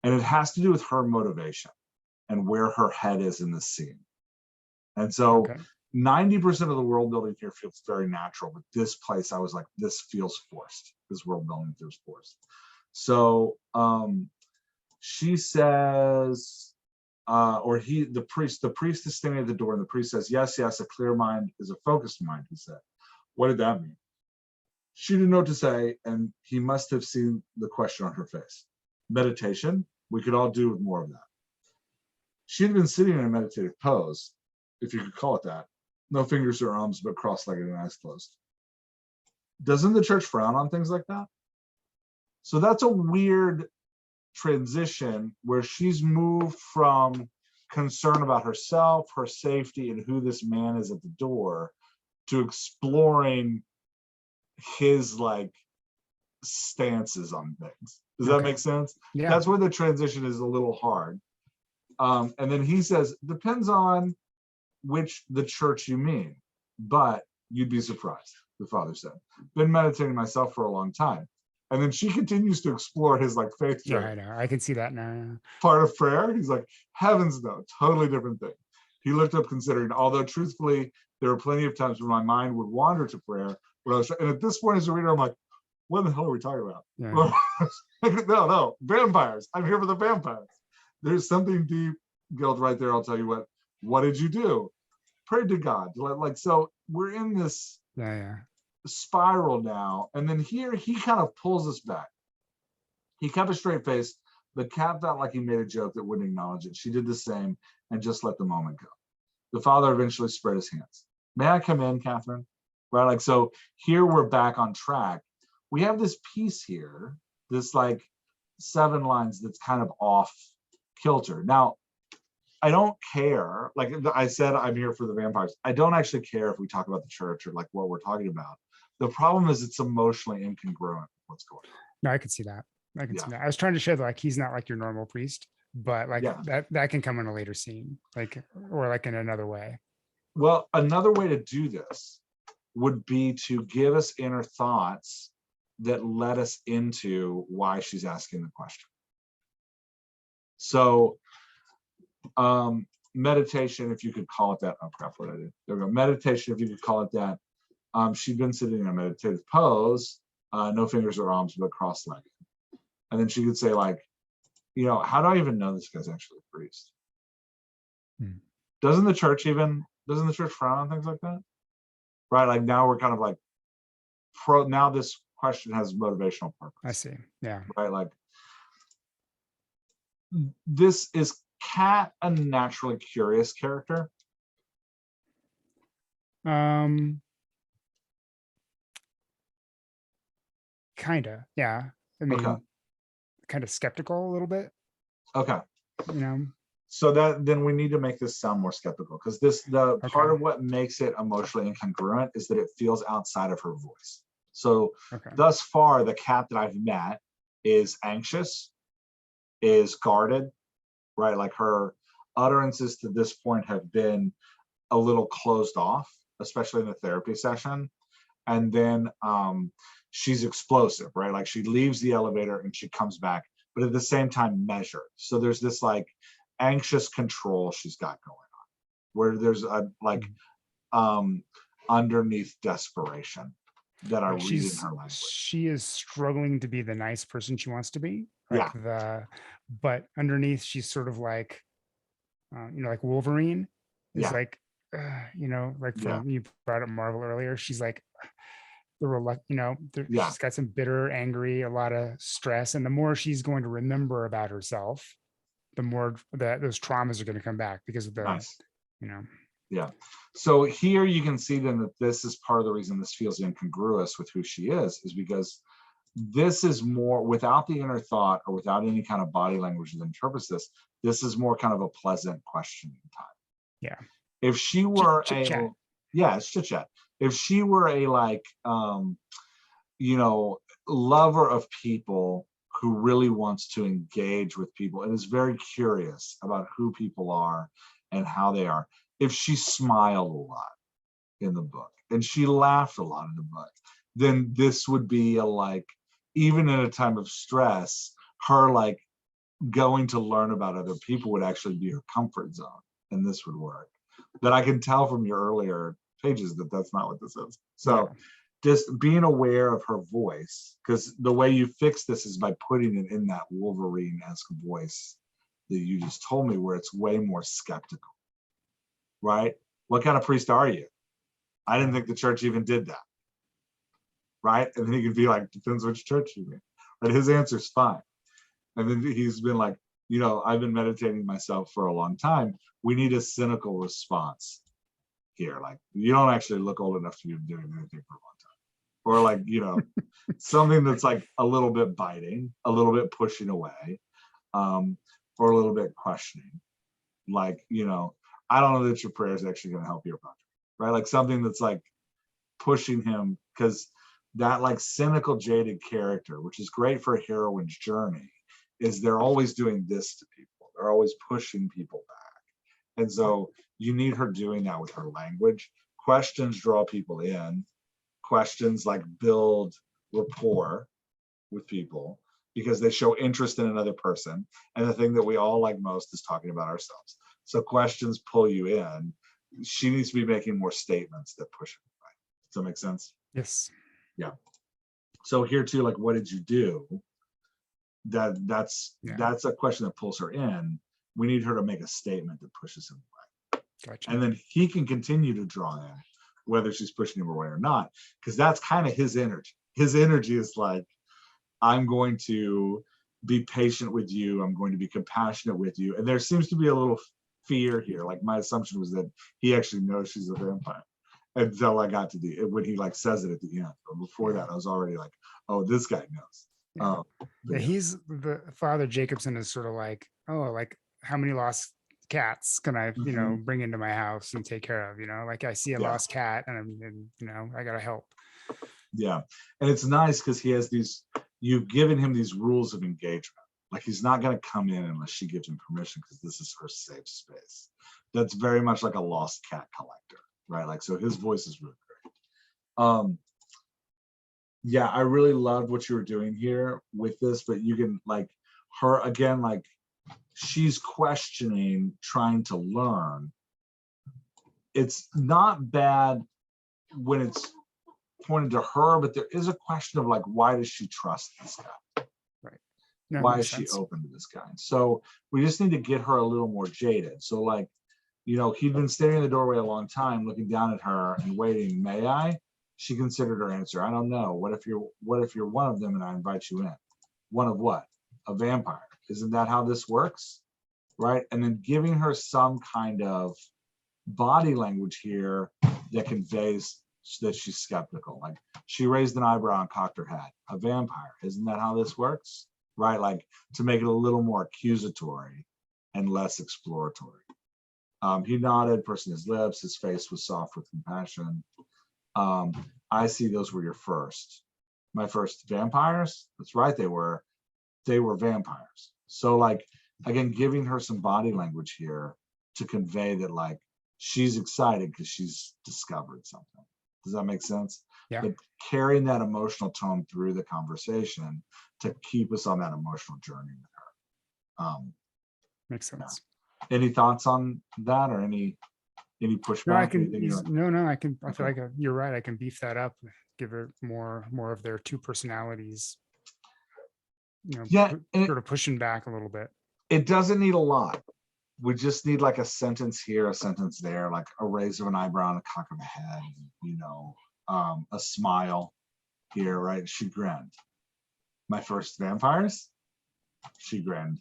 it has to do with her motivation and where her head is in the scene. And so 90% of the world building here feels very natural, but this place, I was like, this feels forced. This world building feels forced. So she says, the priest is standing at the door, and the priest says, yes, a clear mind is a focused mind, he said. What did that mean? She didn't know what to say, and he must have seen the question on her face. Meditation, we could all do with more of that. She had been sitting in a meditative pose, if you could call it that. No fingers or arms, but cross-legged and eyes closed. Doesn't the church frown on things like that? So that's a weird transition where she's moved from concern about herself, her safety, and who this man is at the door, to exploring his like stances on things. Does that make sense? Yeah. That's where the transition is a little hard. And then he says, depends on the church you mean, but you'd be surprised, the father said. Been meditating myself for a long time. And then she continues to explore his like faith. Yeah, I know. I can see that now. Yeah. Part of prayer. He's like, heavens no, totally different thing. He looked up considering, although truthfully, there were plenty of times when my mind would wander to prayer. And at this point as a reader, I'm like, what the hell are we talking about? Yeah. No, vampires. I'm here for the vampires. There's something deep, Guild, right there. I'll tell you what. What did you do? Prayed to God. Like, so we're in this spiral now. And then here he kind of pulls us back. He kept a straight face. The cat felt like he made a joke that wouldn't acknowledge it. She did the same and just let the moment go. The father eventually spread his hands. May I come in, Catherine? Right? Like, so here we're back on track. We have this piece here, this like 7 lines that's kind of off kilter. Now, I don't care. Like I said, I'm here for the vampires. I don't actually care if we talk about the church or like what we're talking about. The problem is it's emotionally incongruent with what's going on. No, I can see that. I can see that. I was trying to show that like he's not like your normal priest, but like that can come in a later scene, like, or like in another way. Well, another way to do this would be to give us inner thoughts that led us into why she's asking the question. So meditation, if you could call it that. Oh crap, what I did. There we go. Meditation, if you could call it that. She'd been sitting in a meditative pose, no fingers or arms, but cross-legged. And then she could say, like, how do I even know this guy's actually a priest? Doesn't the church frown on things like that? Right? Like now we're kind of like now this question has motivational purpose. I see. Yeah. Right. Like, this is Cat a naturally curious character? Kinda, yeah. I mean, Okay. kind of skeptical a little bit, Okay. you know. So that then we need to make this sound more skeptical, because the part Okay. of what makes it emotionally incongruent is that it feels outside of her voice. So Okay. thus far, the Cat that I've met is anxious, is guarded, right? Like her utterances to this point have been a little closed off, especially in the therapy session. And then she's explosive, right? Like she leaves the elevator and she comes back, but at the same time measured. So there's this like anxious control she's got going on, where there's a like underneath desperation that I Like read in her language. she is struggling to be the nice person she wants to be, Yeah, but underneath she's sort of like, like Wolverine is yeah, like, like yeah, from you brought up Marvel earlier. She's like yeah, she's got some bitter, angry, a lot of stress, and the more she's going to remember about herself, the more that those traumas are going to come back because of the, nice. you know. Yeah. So here you can see then that this is part of the reason this feels incongruous with who she is because this is more without the inner thought or without any kind of body language that interprets this. This is more kind of a pleasant questioning time. Yeah. If she were Chit chat. yeah, it's chit chat. If she were a like, lover of people who really wants to engage with people and is very curious about who people are and how they are. If she smiled a lot in the book and she laughed a lot in the book, then this would be a like, even in a time of stress, her like going to learn about other people would actually be her comfort zone, and this would work. But I can tell from your earlier pages that that's not what this is. So just being aware of her voice, because the way you fix this is by putting it in that Wolverine-esque voice that you just told me, where it's way more skeptical, right? What kind of priest are you? I didn't think the church even did that, right? And then he could be like, depends which church you mean. But his answer's fine. And then he's been like, I've been meditating myself for a long time. We need a cynical response here. Like, you don't actually look old enough to be doing anything for a long time. Or like, something that's like a little bit biting, a little bit pushing away, or a little bit questioning. Like, I don't know that your prayer is actually going to help your project, right? Like something that's like pushing him, because that like cynical, jaded character, which is great for a heroine's journey, is they're always doing this to people. They're always pushing people back. And so you need her doing that with her language. Questions draw people in. Questions like build rapport with people because they show interest in another person. And the thing that we all like most is talking about ourselves. So questions pull you in. She needs to be making more statements that push it away. Does that make sense? Yes. Yeah. So here too, like, what did you do? That's a question that pulls her in. We need her to make a statement that pushes him away. Gotcha. And then he can continue to draw in whether she's pushing him away or not, because that's kind of his energy. His energy is like, I'm going to be patient with you. I'm going to be compassionate with you. And there seems to be a little fear here. Like my assumption was that he actually knows she's a vampire until I got to when he like says it at the end. But before that, I was already like, oh, this guy knows. He's the Father Jacobson is sort of like, oh, like how many lost cats can I, bring into my house and take care of? Like I see a lost cat and I gotta help. Yeah, and it's nice because he has you've given him these rules of engagement. Like he's not going to come in unless she gives him permission because this is her safe space. That's very much like a lost cat collector, right? Like, so his voice is really great. Yeah, I really loved what you were doing here with this, but you can like her again, like she's questioning, trying to learn. It's not bad when it's pointed to her, but there is a question of like, why does she trust this guy? Right. No, why is she open to this guy? So we just need to get her a little more jaded. So like, he'd been standing in the doorway a long time, looking down at her and waiting. May I? She considered her answer. I don't know. What if you're one of them and I invite you in? One of what? A vampire. Isn't that how this works? Right? And then giving her some kind of body language here that conveys that she's skeptical. Like she raised an eyebrow and cocked her head. A vampire. Isn't that how this works? Right? Like to make it a little more accusatory and less exploratory. He nodded, pursing his lips. His face was soft with compassion. I see those were your first. My first vampires? That's right, they were. They were vampires. So like, again, giving her some body language here to convey that like, she's excited because she's discovered something. Does that make sense? Yeah. But carrying that emotional tone through the conversation to keep us on that emotional journey with her. Makes sense. Yeah. Any thoughts on that or any pushback? No, I can. I can. I feel Okay. like you're right. I can beef that up. Give it more of their two personalities. You know, Yeah, sort of pushing back a little bit. It doesn't need a lot. We just need like a sentence here, a sentence there, like a raise of an eyebrow and a cock of a head, you know, a smile here, right? She grinned. My first vampires? She grinned.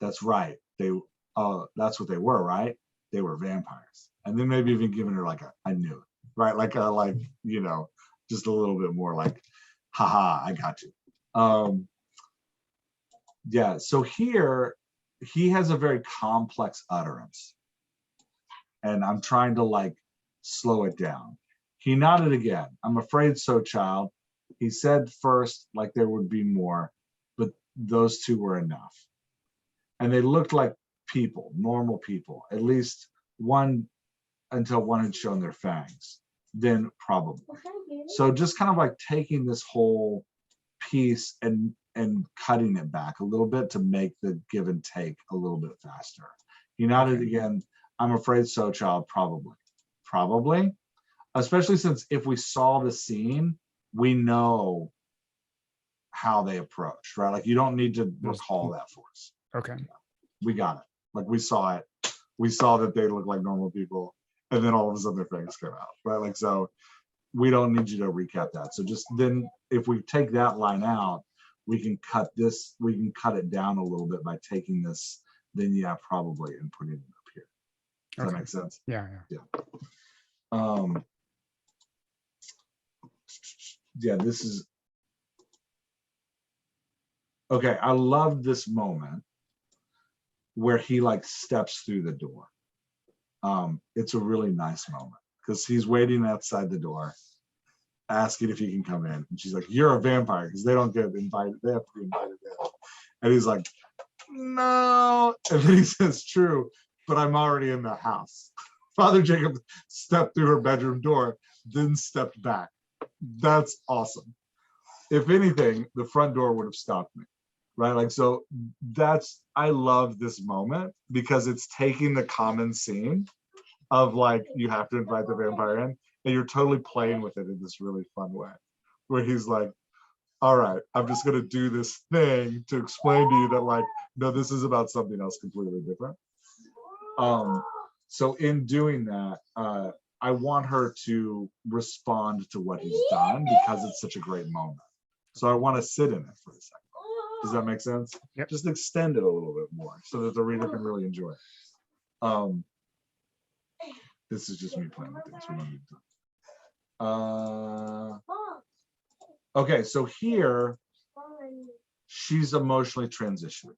That's right. That's what they were, right? They were vampires. And then maybe even giving her like I knew it, right? Like you know, just a little bit more like, haha, I got you. Yeah, so here he has a very complex utterance. And I'm trying to like slow it down. He nodded again. I'm afraid so, child. He said first like there would be more, but those two were enough. And they looked like people, normal people, at least one until one had shown their fangs, then probably. So just kind of like taking this whole piece and cutting it back a little bit to make the give and take a little bit faster. He nodded again. I'm afraid so, child. Probably, especially since if we saw the scene, we know how they approached, right? Like you don't need to recall that for us. Okay. We got it. Like we saw it. We saw that they look like normal people, and then all of a sudden their fangs come out, right? Like so, we don't need you to recap that. So just then, if we take that line out, we can cut this. We can cut it down a little bit by taking this. Then yeah, probably, and putting it up here. Does that make sense? Yeah. Yeah, this is okay. I love this moment where he like steps through the door. It's a really nice moment because he's waiting outside the door, asking if he can come in, and she's like, "You're a vampire," because they don't get invited; they have to be invited in. And he's like, "No," and then he says, "True, but I'm already in the house." Father Jacob stepped through her bedroom door, then stepped back. That's awesome. If anything, the front door would have stopped me, right? Like, so I love this moment because it's taking the common scene of like, you have to invite the vampire in and you're totally playing with it in this really fun way where he's like, all right, I'm just going to do this thing to explain to you that like, no, this is about something else completely different. So in doing that, I want her to respond to what he's done because it's such a great moment. So I want to sit in it for a second. Does that make sense? Yep. Just extend it a little bit more so that the reader can really enjoy it. This is just me playing with things. We don't need to. Okay, so here she's emotionally transitioning.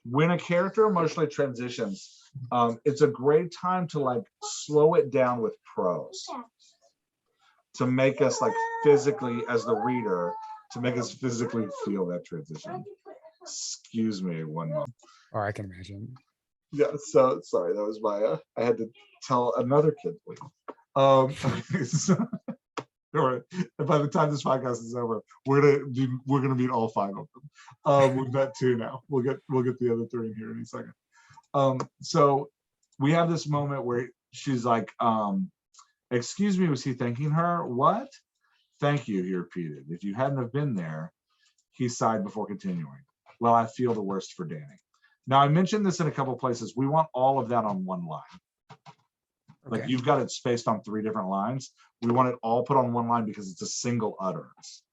When a character emotionally transitions, it's a great time to like slow it down with prose to make us like physically, as the reader, to make us physically feel that transition. Excuse me one moment. Oh, I can imagine. Yeah, so sorry, that was my I had to tell another kid please. Or by the time this podcast is over, we're gonna meet all 5 of them. We've met 2 now. We'll get the other 3 in here in a second. So we have this moment where she's like, excuse me, was he thanking her? What? Thank you, he repeated. If you hadn't have been there, he sighed before continuing. Well, I feel the worst for Danny. Now I mentioned this in a couple of places. We want all of that on one line. Like you've got it spaced on 3 different lines. We want it all put on one line because it's a single utterance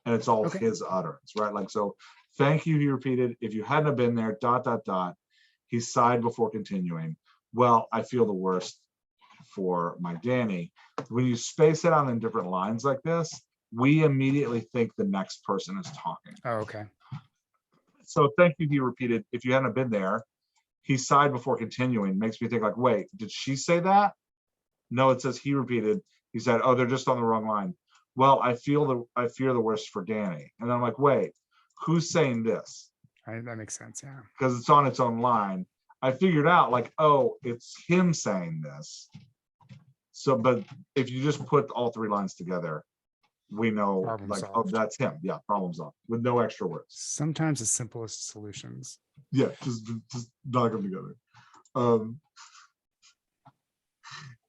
and it's all his utterance, right? Like, so Thank you, he repeated. If you hadn't have been there, ... He sighed before continuing. Well, I feel the worst for my Danny. When you space it out in different lines like this, we immediately think the next person is talking. Oh, okay. So thank you, he repeated. If you hadn't been there, he sighed before continuing. Makes me think like, wait, did she say that? No, it says he repeated. He said, oh, they're just on the wrong line. Well, I fear the worst for Danny. And I'm like, wait, who's saying this? That makes sense, yeah. Because it's on its own line. I figured out like, oh, it's him saying this. So, but if you just put all three lines together, we know Problem like, solved. oh, that's him. Yeah, problem solved with no extra words. Sometimes the simplest solutions. Yeah, just knock them together.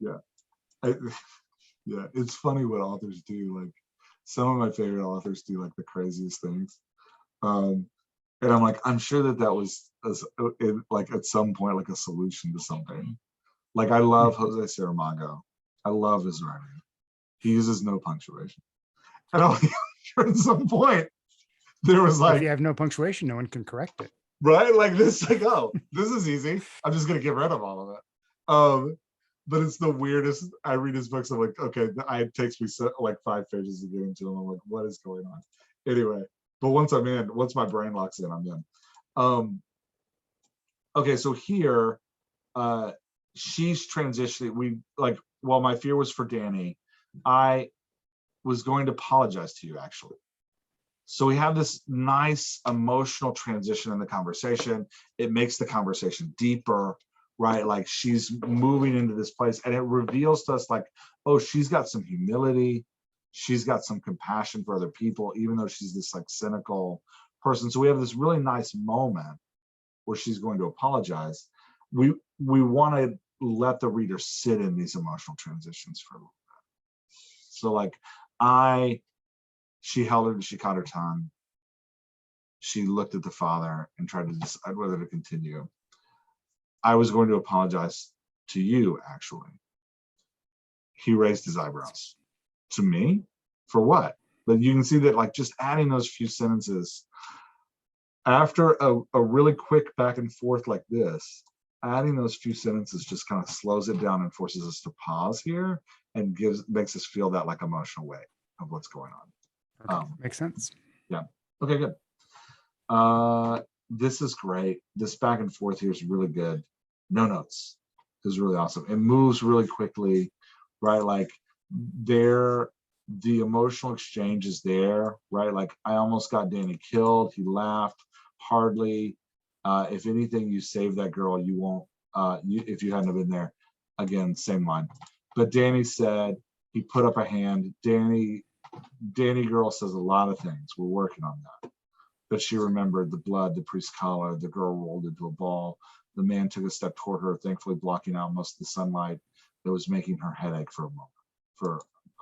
Yeah, yeah, it's funny what authors do. Like some of my favorite authors do like the craziest things. And I'm like, I'm sure that was like at some point like a solution to something. Like I love Jose Saramago. I love his writing. He uses no punctuation. And I'm like, sure at some point there was like, if you have no punctuation, no one can correct it. Right? Like this, like, oh, this is easy. I'm just gonna get rid of all of it. But it's the weirdest. I read his books. I'm like, okay, it takes me like 5 pages to get into them. I'm like, what is going on? Anyway, but once my brain locks in, I'm in. Okay, so here, she's transitioning. While my fear was for Danny, I was going to apologize to you actually. So we have this nice emotional transition in the conversation. It makes the conversation deeper, right? Like she's moving into this place and it reveals to us like, oh, she's got some humility. She's got some compassion for other people, even though she's this like cynical person. So we have this really nice moment where she's going to apologize. We want to let the reader sit in these emotional transitions for a little bit. So like she caught her tongue. She looked at the father and tried to decide whether to continue. I was going to apologize to you, actually. He raised his eyebrows. To me? For what? But you can see that like just adding those few sentences after a really quick back and forth like this, adding those few sentences just kind of slows it down and forces us to pause here and makes us feel that like emotional weight of what's going on. Okay, makes sense. Yeah. Okay, good. This is great. This back and forth here is really good. No notes. This is really awesome. It moves really quickly, right? Like the emotional exchange is there, right? Like I almost got Danny killed. He laughed. Hardly. If anything, you saved that girl. You won't. If you hadn't have been there. Again, same line. But Danny said he put up a hand. Danny girl says a lot of things. We're working on that. But she remembered the blood, the priest's collar, the girl rolled into a ball. The man took a step toward her, thankfully blocking out most of the sunlight that was making her headache for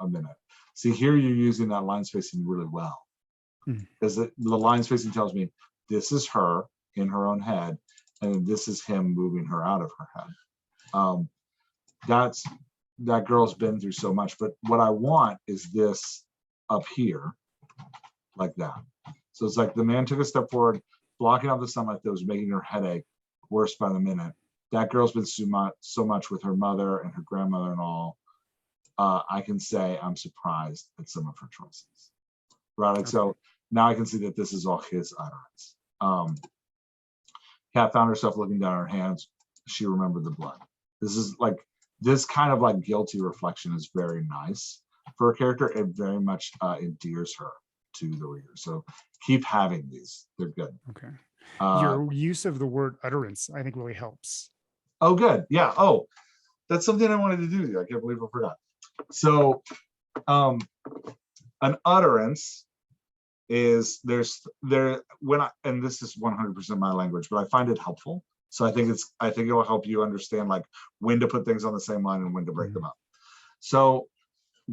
a minute. See, here you're using that line spacing really well. Because the line spacing tells me this is her in her own head, and this is him moving her out of her head. That girl's been through so much, but what I want is this up here, like that. So it's like the man took a step forward, blocking out the sunlight that was making her headache worse by the minute. That girl's been so much with her mother and her grandmother and all. I can say I'm surprised at some of her choices. Right. Okay. So now I can see that this is all his utterance. Kat found herself looking down at her hands. She remembered the blood. This kind of like guilty reflection is very nice for a character. It very much endears her to the reader. So keep having these. They're good. Okay. Your use of the word utterance, I think, really helps. Oh, good. Yeah. Oh, that's something I wanted to do. I can't believe I forgot. So an utterance is and this is 100% my language, but I find it helpful. So I think it will help you understand like when to put things on the same line and when to break them up. So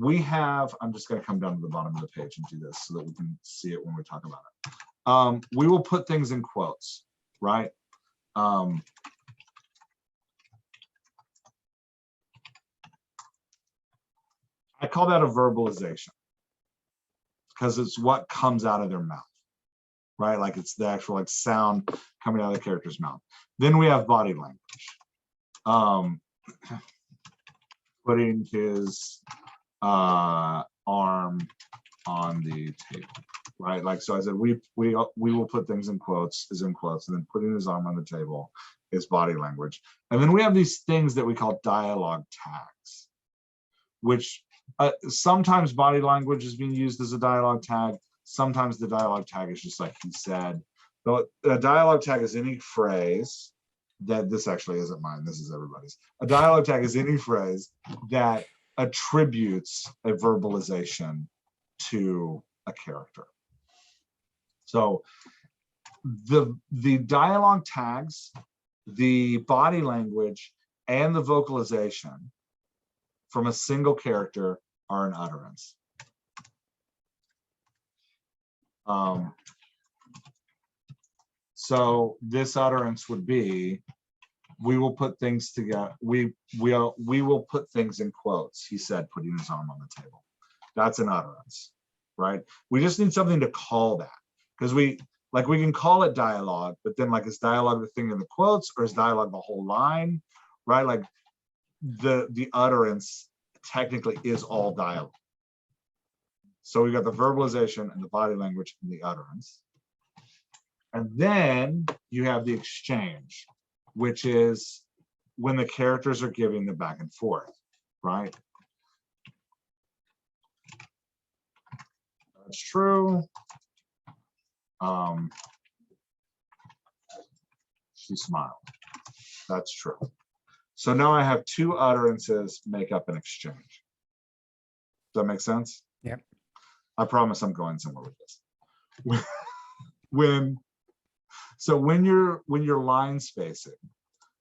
I'm just going to come down to the bottom of the page and do this so that we can see it when we talk about it. We will put things in quotes, right? I call that a verbalization because it's what comes out of their mouth. right? Like it's the actual like sound coming out of the character's mouth. Then we have body language. Putting his arm on the table, right? Like, so I said, we will put things in quotes, and then putting his arm on the table is body language. And then we have these things that we call dialogue tags, which sometimes body language is being used as a dialogue tag. Sometimes the dialogue tag is just like he said. But a dialogue tag is any phrase that, this actually isn't mine, this is everybody's. A dialogue tag is any phrase that attributes a verbalization to a character. So the dialogue tags, the body language, and the vocalization from a single character are an utterance. So this utterance would be, we will put things together. We will put things in quotes. He said, putting his arm on the table. That's an utterance, right? We just need something to call that, because we can call it dialogue, but then like, is dialogue the thing in the quotes, or is dialogue the whole line, right? Like the utterance technically is all dialogue. So we got the verbalization and the body language and the utterance. And then you have the exchange, which is when the characters are giving the back and forth, right? That's true. She smiled. That's true. So now I have two utterances make up an exchange. Does that make sense? Yep. I promise I'm going somewhere with this. When you're line spacing,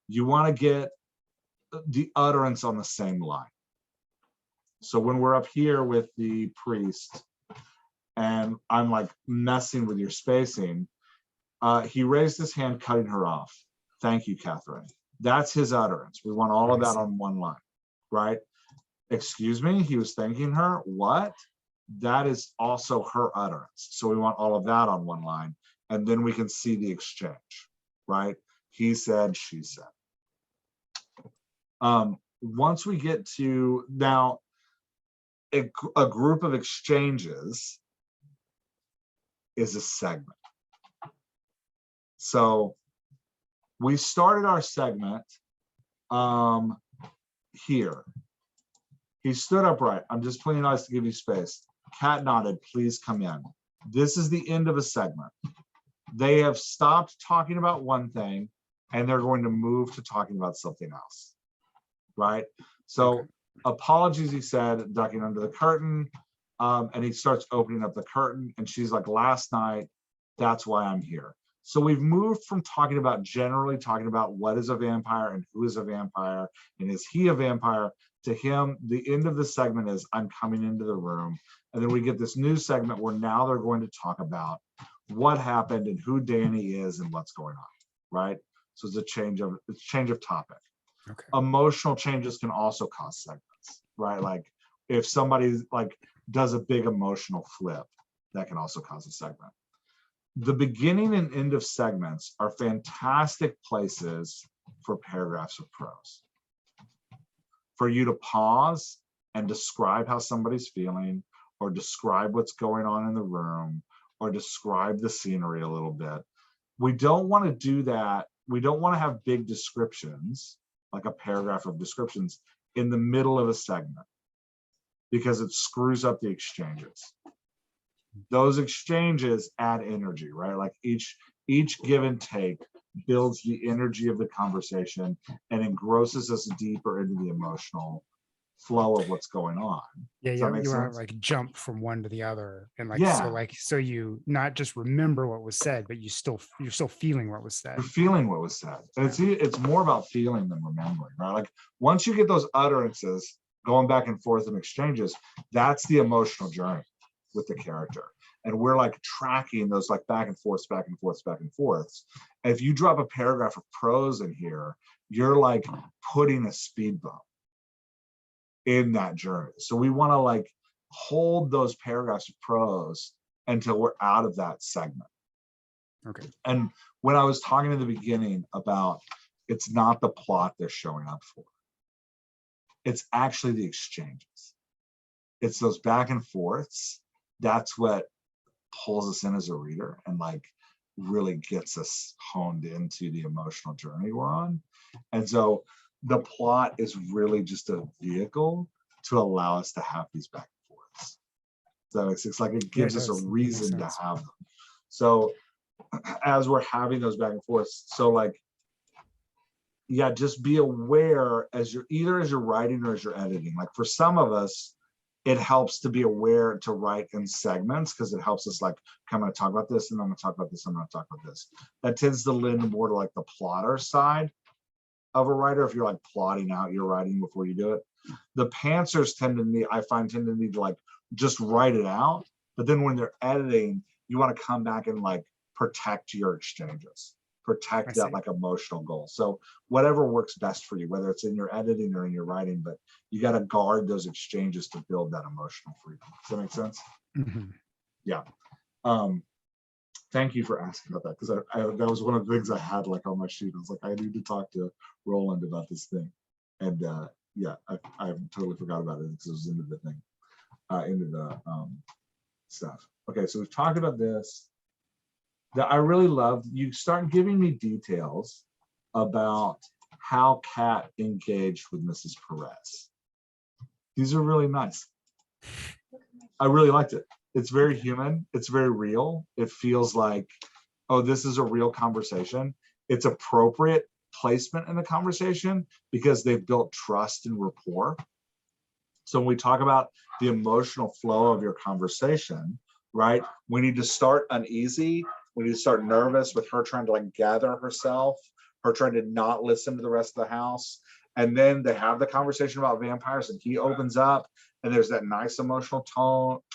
you want to get the utterance on the same line. So when we're up here with the priest and I'm like messing with your spacing, he raised his hand, cutting her off. Thank you, Catherine. That's his utterance. We want all of that on one line, right? Excuse me, he was thanking her. What? That is also her utterance. So we want all of that on one line, and then we can see the exchange, right? He said, she said. Once we get to now, a group of exchanges is a segment. So we started our segment here. He stood upright. I'm just playing nice to give you space. Cat nodded, please come in. This is the end of a segment. They have stopped talking about one thing and they're going to move to talking about something else, right? So apologies, he said, ducking under the curtain. And he starts opening up the curtain and she's like, last night, that's why I'm here. So we've moved from generally talking about what is a vampire and who is a vampire and is he a vampire, to him, the end of the segment is, I'm coming into the room. And then we get this new segment where now they're going to talk about what happened and who Danny is and what's going on, right? So it's a change of topic. Okay. Emotional changes can also cause segments, right? Like if somebody like does a big emotional flip, that can also cause a segment. The beginning and end of segments are fantastic places for paragraphs of prose. For you to pause and describe how somebody's feeling, or describe what's going on in the room, or describe the scenery a little bit. We don't want to do that. We don't want to have big descriptions, like a paragraph of descriptions, in the middle of a segment, because it screws up the exchanges. Those exchanges add energy, right? Like each give and take builds the energy of the conversation and engrosses us deeper into the emotional flow of what's going on. Yeah, you want to like jump from one to the other, and like so you not just remember what was said, but you're still feeling what was said. You're feeling what was said. And it's more about feeling than remembering, right? Like once you get those utterances going back and forth in exchanges, that's the emotional journey with the character. And we're like tracking those like back and forths, back and forths, back and forths. And if you drop a paragraph of prose in here, you're like putting a speed bump in that journey. So we want to like hold those paragraphs of prose until we're out of that segment. Okay. And when I was talking in the beginning about it's not the plot they're showing up for, it's actually the exchanges. It's those back and forths. That's what pulls us in as a reader and like really gets us honed into the emotional journey we're on. And so the plot is really just a vehicle to allow us to have these back and forths. So it's like it gives us a reason to have them. So as we're having those back and forths, so like, yeah, just be aware as you're either as you're writing or as you're editing. Like for some of us, it helps to be aware to write in segments because it helps us like, okay, I'm going to talk about this and I'm going to talk about this, I'm going to talk about this. That tends to lean more to like the plotter side of a writer if you're like plotting out your writing before you do it. The pantsers tend to need, I find, tend to need to like just write it out. But then when they're editing, you want to come back and like protect your exchanges, protect that like emotional goal. So whatever works best for you, whether it's in your editing or in your writing, but you got to guard those exchanges to build that emotional freedom. Does that make sense? Mm-hmm. Yeah. Thank you for asking about that because that was one of the things I had like on my sheet. I was like, I need to talk to Roland about this thing, and yeah, I totally forgot about it because it was into the thing, into the stuff. Okay, so we've talked about this. That I really loved. You start giving me details about how Kat engaged with Mrs. Perez. These are really nice. I really liked it. It's very human. It's very real. It feels like, oh, this is a real conversation. It's appropriate placement in the conversation because they've built trust and rapport. So when we talk about the emotional flow of your conversation, right? We need to start uneasy. We need to start nervous with her trying to like gather herself, her trying to not listen to the rest of the house. And then they have the conversation about vampires and he opens up and there's that nice emotional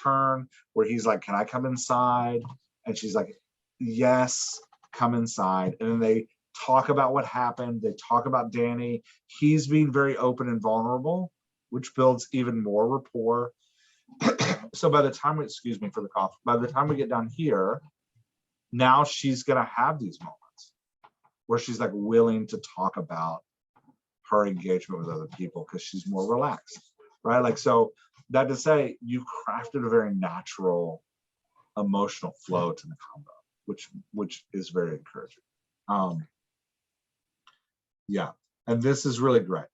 turn where he's like, can I come inside? And she's like, yes, come inside. And then they talk about what happened. They talk about Danny. He's being very open and vulnerable, which builds even more rapport. So by the time we, excuse me for the cough, by the time we get down here, now she's going to have these moments where she's like willing to talk about her engagement with other people because she's more relaxed, right? Like, so that to say, you crafted a very natural emotional flow to the combo, which is very encouraging. Yeah, and this is really great.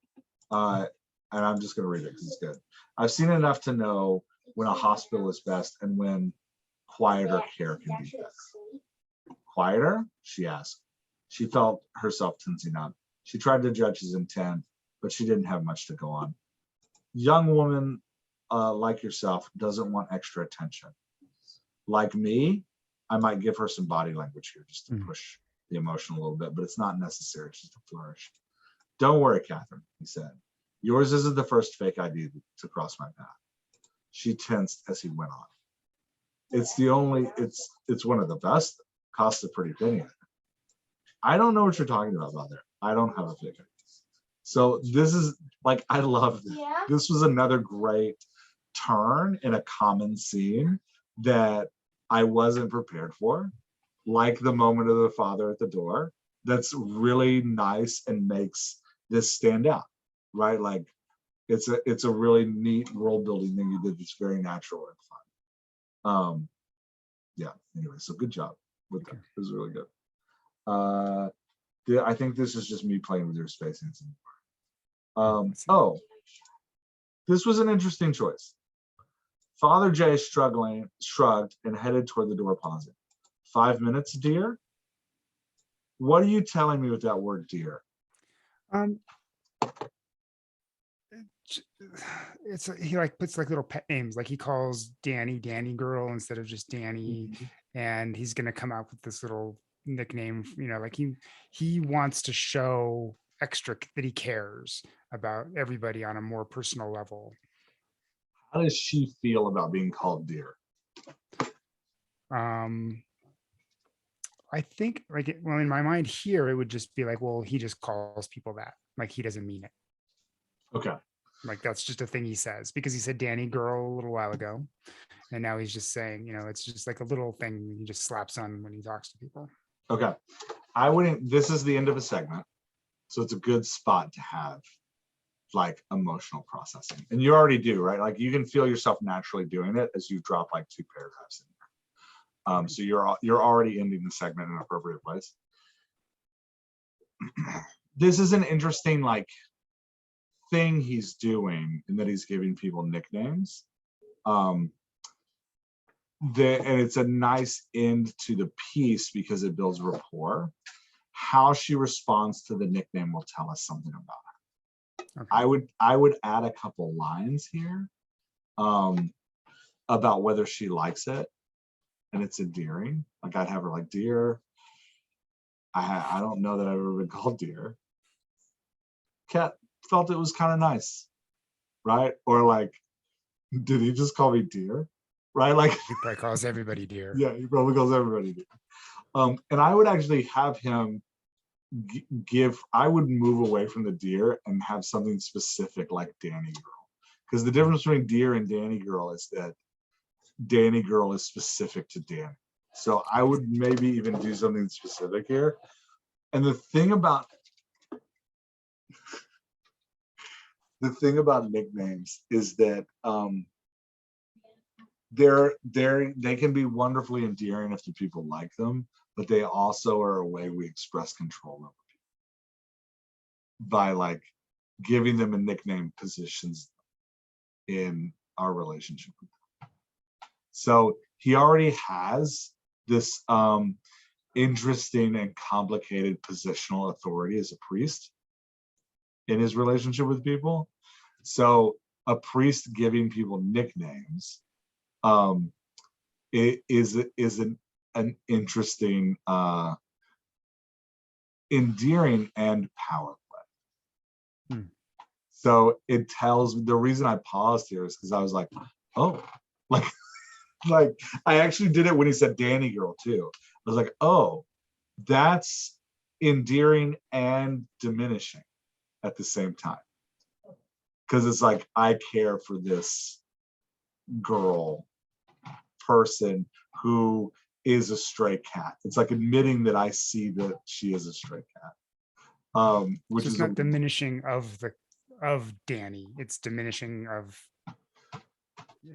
And I'm just going to read it because it's good. I've seen enough to know when a hospital is best and when quieter care can be best. Quieter? She asked. She felt herself tensing up. She tried to judge his intent, but she didn't have much to go on. Young woman like yourself doesn't want extra attention. Like me, I might give her some body language here just to push the emotion a little bit, but it's not necessary. It's just a flourish. Don't worry, Catherine, he said. Yours isn't the first fake ID to cross my path. She tensed as he went on. It's the only, it's one of the best, costs a pretty penny. I don't know what you're talking about, Mother. I don't have a fake ID. So this is like, I love this. Yeah. This was another great turn in a common scene that I wasn't prepared for. Like the moment of the father at the door. That's really nice and makes this stand out, right? Like it's a really neat world building thing you did that's very natural and fun. Yeah, anyway, so good job with that. It was really good. I think this is just me playing with your spacing some more. Oh, this was an interesting choice. Father Jay shrugged and headed toward the door, pausing. 5 minutes, dear? What are you telling me with that word, dear? It's he like puts like little pet names, like he calls Danny girl instead of just Danny, and he's gonna come out with this little nickname, you know, like he wants to show extra that he cares about everybody on a more personal level. How does she feel about being called dear? I think like, well, in my mind here, it would just be like, well, he just calls people that, like he doesn't mean it. Okay. Like that's just a thing he says because he said Danny girl a little while ago. And now he's just saying, you know, it's just like a little thing he just slaps on when he talks to people. Okay. I wouldn't, this is the end of a segment. So it's a good spot to have like emotional processing. And you already do, right? Like you can feel yourself naturally doing it as you drop like 2 paragraphs in there. So you're already ending the segment in an appropriate place. This is an interesting like thing he's doing in that he's giving people nicknames. And it's a nice end to the piece because it builds rapport. How she responds to the nickname will tell us something about her. Okay. I would add a couple lines here about whether she likes it and it's endearing. Like I'd have her like, dear, I don't know that I've ever been called dear. Kat felt it was kind of nice, right? Or like, did he just call me dear? Right? Like he probably calls everybody dear. Yeah, he probably calls everybody dear. And I would actually have him I would move away from the deer and have something specific like Danny girl. Because the difference between deer and Danny girl is that Danny girl is specific to Danny. So I would maybe even do something specific here. And the thing about nicknames is that they can be wonderfully endearing if the people like them, but they also are a way we express control over people by like giving them a nickname positions in our relationship with them. So he already has this interesting and complicated positional authority as a priest in his relationship with people. So a priest giving people nicknames it is an interesting endearing and power play. So it tells, the reason I paused here is because I was like, oh, like I actually did it when he said Danny girl too. I was like, oh, that's endearing and diminishing at the same time. Because it's like, I care for this girl person who is a stray cat. It's like admitting that I see that she is a stray cat. Which so it's is not diminishing of Danny. It's diminishing of.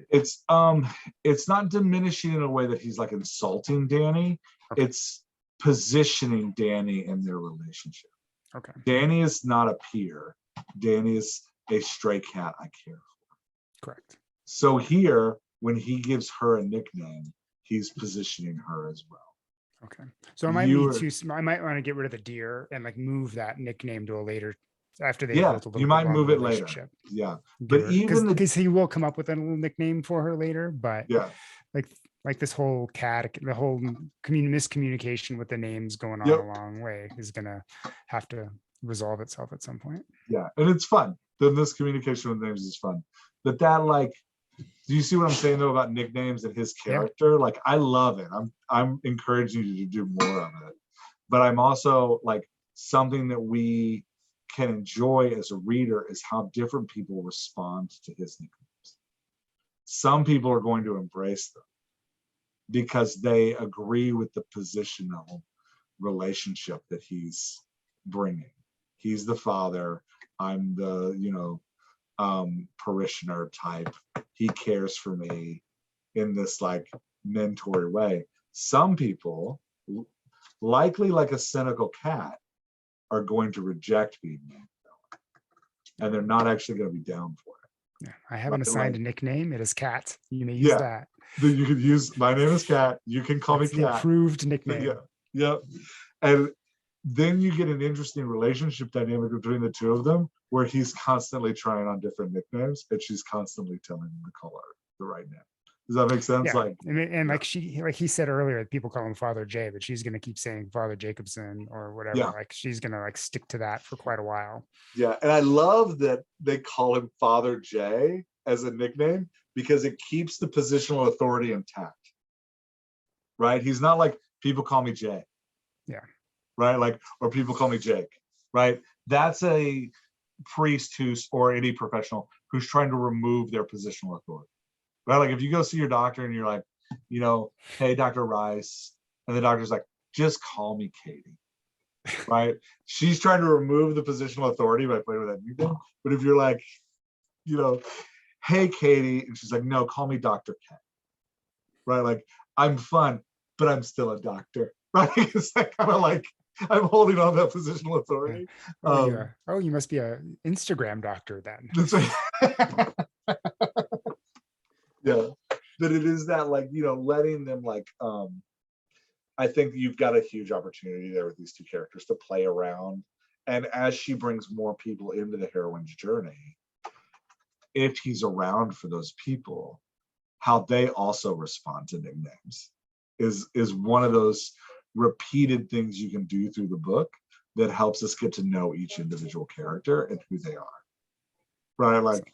It's not diminishing in a way that he's like insulting Danny. Okay. It's positioning Danny in their relationship. Okay. Danny is not a peer. Danny is a stray cat I care for. Correct. So here, when he gives her a nickname, he's positioning her as well. Okay. So it might I might want to get rid of the deer and like move that nickname to a later after they built a little you might move it later. Yeah. But even because he will come up with a little nickname for her later, but yeah, like this whole the whole miscommunication with the names going on a long way is gonna have to resolve itself at some point. Yeah, and it's fun. The miscommunication with names is fun. But that like, do you see what I'm saying though about nicknames and his character? Yeah. Like I love it. I'm encouraging you to do more of it. But I'm also like, something that we can enjoy as a reader is how different people respond to his nicknames. Some people are going to embrace them because they agree with the positional relationship that he's bringing. He's the father. I'm the, parishioner type. He cares for me in this like mentor way. Some people, likely like a cynical cat, are going to reject being named, and they're not actually going to be down for it. Yeah, I haven't assigned a nickname. It is Cat. You may use that. You could use, my name is Cat. You can call me Cat. The approved nickname. Yeah. And then you get an interesting relationship dynamic between the two of them, where he's constantly trying on different nicknames, and she's constantly telling him to call her the right name. Does that make sense? Yeah. Like he said earlier, people call him Father J, but she's going to keep saying Father Jacobson or whatever. Yeah. Like she's going to like stick to that for quite a while. Yeah. And I love that they call him Father J as a nickname because it keeps the positional authority intact. Right? He's not like, people call me Jay. Yeah. Right? Like, or people call me Jake. Right? That's a priest or any professional who's trying to remove their positional authority. Right? Like if you go see your doctor and you're like, hey, Dr. Rice, and the doctor's like, just call me Katie. Right? She's trying to remove the positional authority by playing with that nickname. But if you're like, hey, Katie, and she's like, no, call me Dr. K. Right? Like, I'm fun, but I'm still a doctor. Right? It's like kind of like I'm holding on that positional authority. You must be a Instagram doctor then. That's right. Yeah. But it is that, like, letting them, like, I think you've got a huge opportunity there with these two characters to play around. And as she brings more people into the heroine's journey, if he's around for those people, how they also respond to nicknames is one of those repeated things you can do through the book that helps us get to know each individual character and who they are. Right? Like,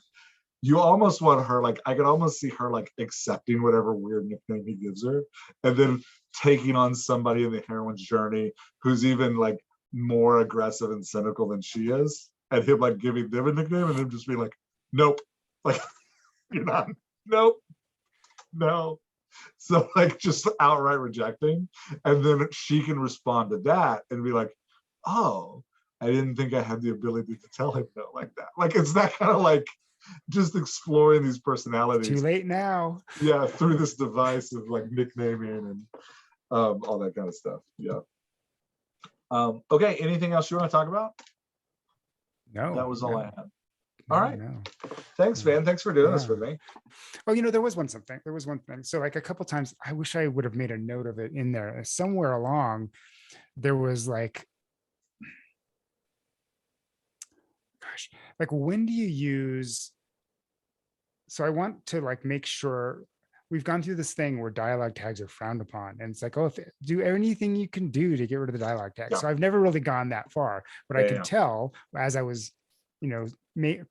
you almost want her, like, I could almost see her, like, accepting whatever weird nickname he gives her, and then taking on somebody in the heroine's journey who's even, like, more aggressive and cynical than she is, and him, like, giving them a nickname and them just being like, nope, like, you're not, nope, no. So, like, just outright rejecting, and then she can respond to that and be like, oh, I didn't think I had the ability to tell him no like that. Like, it's that kind of, like, just exploring these personalities. Too late now. Yeah, through this device of, like, nicknaming and all that kind of stuff. Yeah. Okay, anything else you want to talk about? No. That was all I had. No, all right. No. Thanks, Van. Thanks for doing this with me. Oh, there was one thing. So, like, a couple times, I wish I would have made a note of it in there. Somewhere along, there was like, gosh, like, when do you use? So I want to, like, make sure we've gone through this thing where dialogue tags are frowned upon, and it's like, oh, do anything you can do to get rid of the dialogue tags. Yeah. So I've never really gone that far, but I could tell as I was,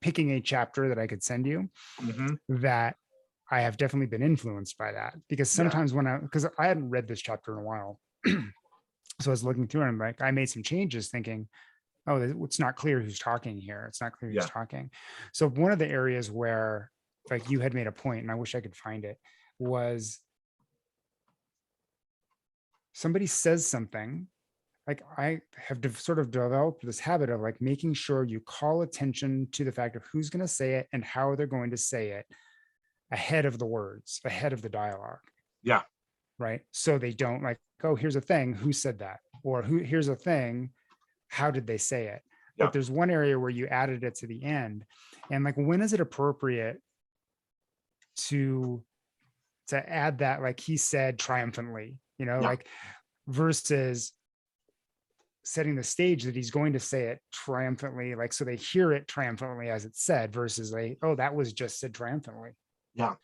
picking a chapter that I could send you, that I have definitely been influenced by that, because sometimes because I hadn't read this chapter in a while, so I was looking through and I'm like, I made some changes thinking, oh, it's not clear who's talking here. It's not clear who's talking. So one of the areas where, like, you had made a point, and I wish I could find it, was somebody says something. Like, I have sort of developed this habit of, like, making sure you call attention to the fact of who's going to say it and how they're going to say it ahead of the words, ahead of the dialogue. Yeah. Right. So they don't, like, oh, here's a thing, who said that? Or here's a thing, how did they say it? Yeah. But there's one area where you added it to the end. And, like, when is it appropriate to add that, like, he said triumphantly, like, versus setting the stage that he's going to say it triumphantly, like, so they hear it triumphantly as it's said, versus like, oh, that was just said triumphantly. Yeah.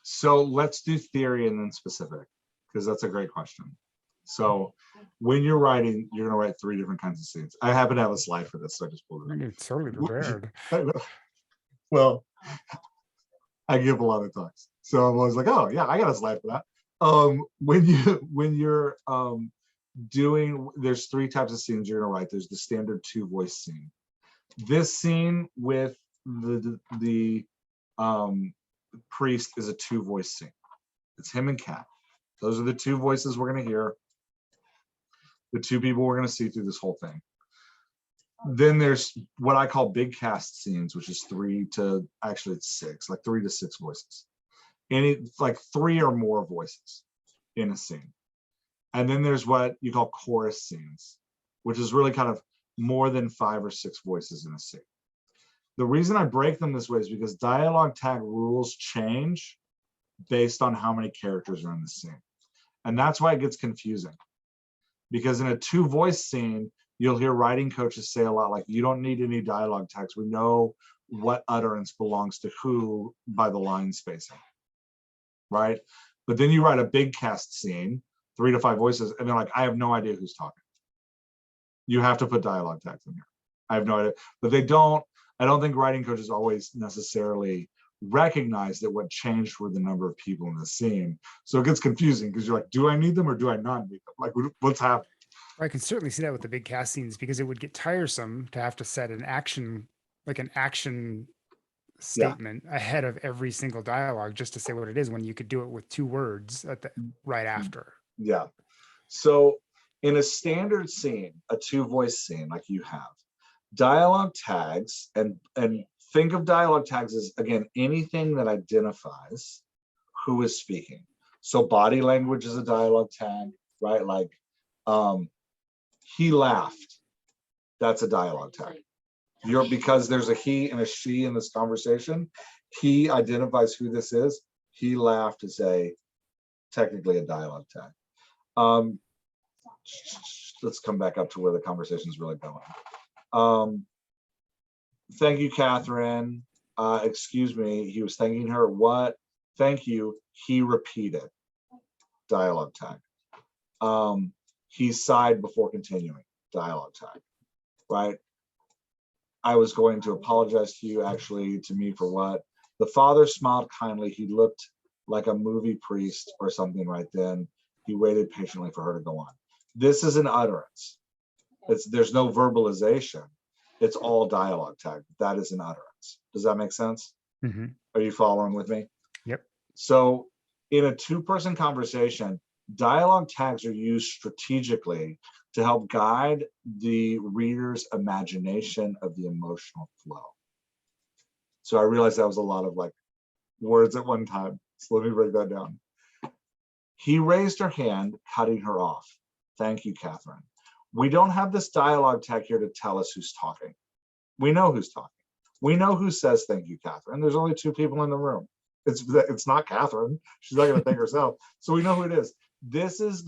So let's do theory and then specific, because that's a great question. So when you're writing, you're going to write 3 different kinds of scenes. I happen to have a slide for this, so I just pulled it up. You're totally prepared. Well, I give a lot of talks, so I'm always like, oh yeah, I got a slide for that. When you're doing, there's 3 types of scenes you're going to write. There's the standard 2-voice scene. This scene with the priest is a 2-voice scene. It's him and Kat. Those are the 2 voices we're going to hear. The 2 people we're going to see through this whole thing. Then there's what I call big cast scenes, which is 3 to, actually it's 6, like 3 to 6 voices. Like 3 or more voices in a scene. And then there's what you call chorus scenes, which is really kind of more than 5 or 6 voices in a scene. The reason I break them this way is because dialogue tag rules change based on how many characters are in the scene. And that's why it gets confusing. Because in a 2-voice scene, you'll hear writing coaches say a lot like, you don't need any dialogue tags. We know what utterance belongs to who by the line spacing, right? But then you write a big cast scene, 3 to 5 voices, and they're like, I have no idea who's talking. You have to put dialogue tags in here. I have no idea. But I don't think writing coaches always necessarily recognize that what changed were the number of people in the scene. So it gets confusing because you're like, do I need them or do I not need them? Like, what's happening? I can certainly see that with the big cast scenes, because it would get tiresome to have to set an action statement ahead of every single dialogue just to say what it is, when you could do it with 2 words right after. Yeah. So In a standard scene, a 2-voice scene like you have, dialogue tags, and think of dialogue tags as, again, anything that identifies who is speaking. So body language is a dialogue tag, right? Like, he laughed. That's a dialogue tag. Because there's a he and a she in this conversation. He identifies who this is. He laughed is technically a dialogue tag. Let's come back up to where the conversation is really going. Thank you, Catherine. Excuse me. He was thanking her. What? Thank you. He repeated. Dialogue tag. He sighed before continuing. Dialogue tag. Right? I was going to apologize to you, actually, to me for what? The father smiled kindly. He looked like a movie priest or something right then. He waited patiently for her to go on. This is an utterance. There's no verbalization. It's all dialogue tag. That is an utterance. Does that make sense? Mm-hmm. Are you following with me? Yep. So in a 2-person conversation, dialogue tags are used strategically to help guide the reader's imagination of the emotional flow. So I realized that was a lot of like words at one time. So let me break that down. He raised her hand, cutting her off. Thank you, Catherine. We don't have this dialogue tag here to tell us who's talking. We know who's talking. We know who says thank you, Catherine. There's only 2 people in the room. It's not Catherine. She's not going to thank herself. So we know who it is. This is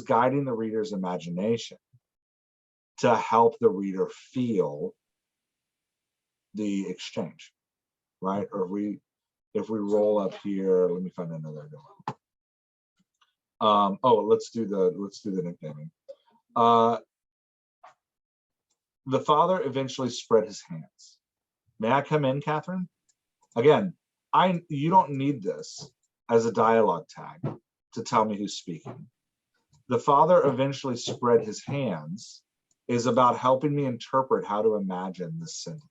guiding the reader's imagination to help the reader feel the exchange, right? Or if we roll up here, let me find another one. Let's do the nicknaming. The father eventually spread his hands. May I come in, Catherine? Again, you don't need this as a dialogue tag to tell me who's speaking. The father eventually spread his hands is about helping me interpret how to imagine this sentence.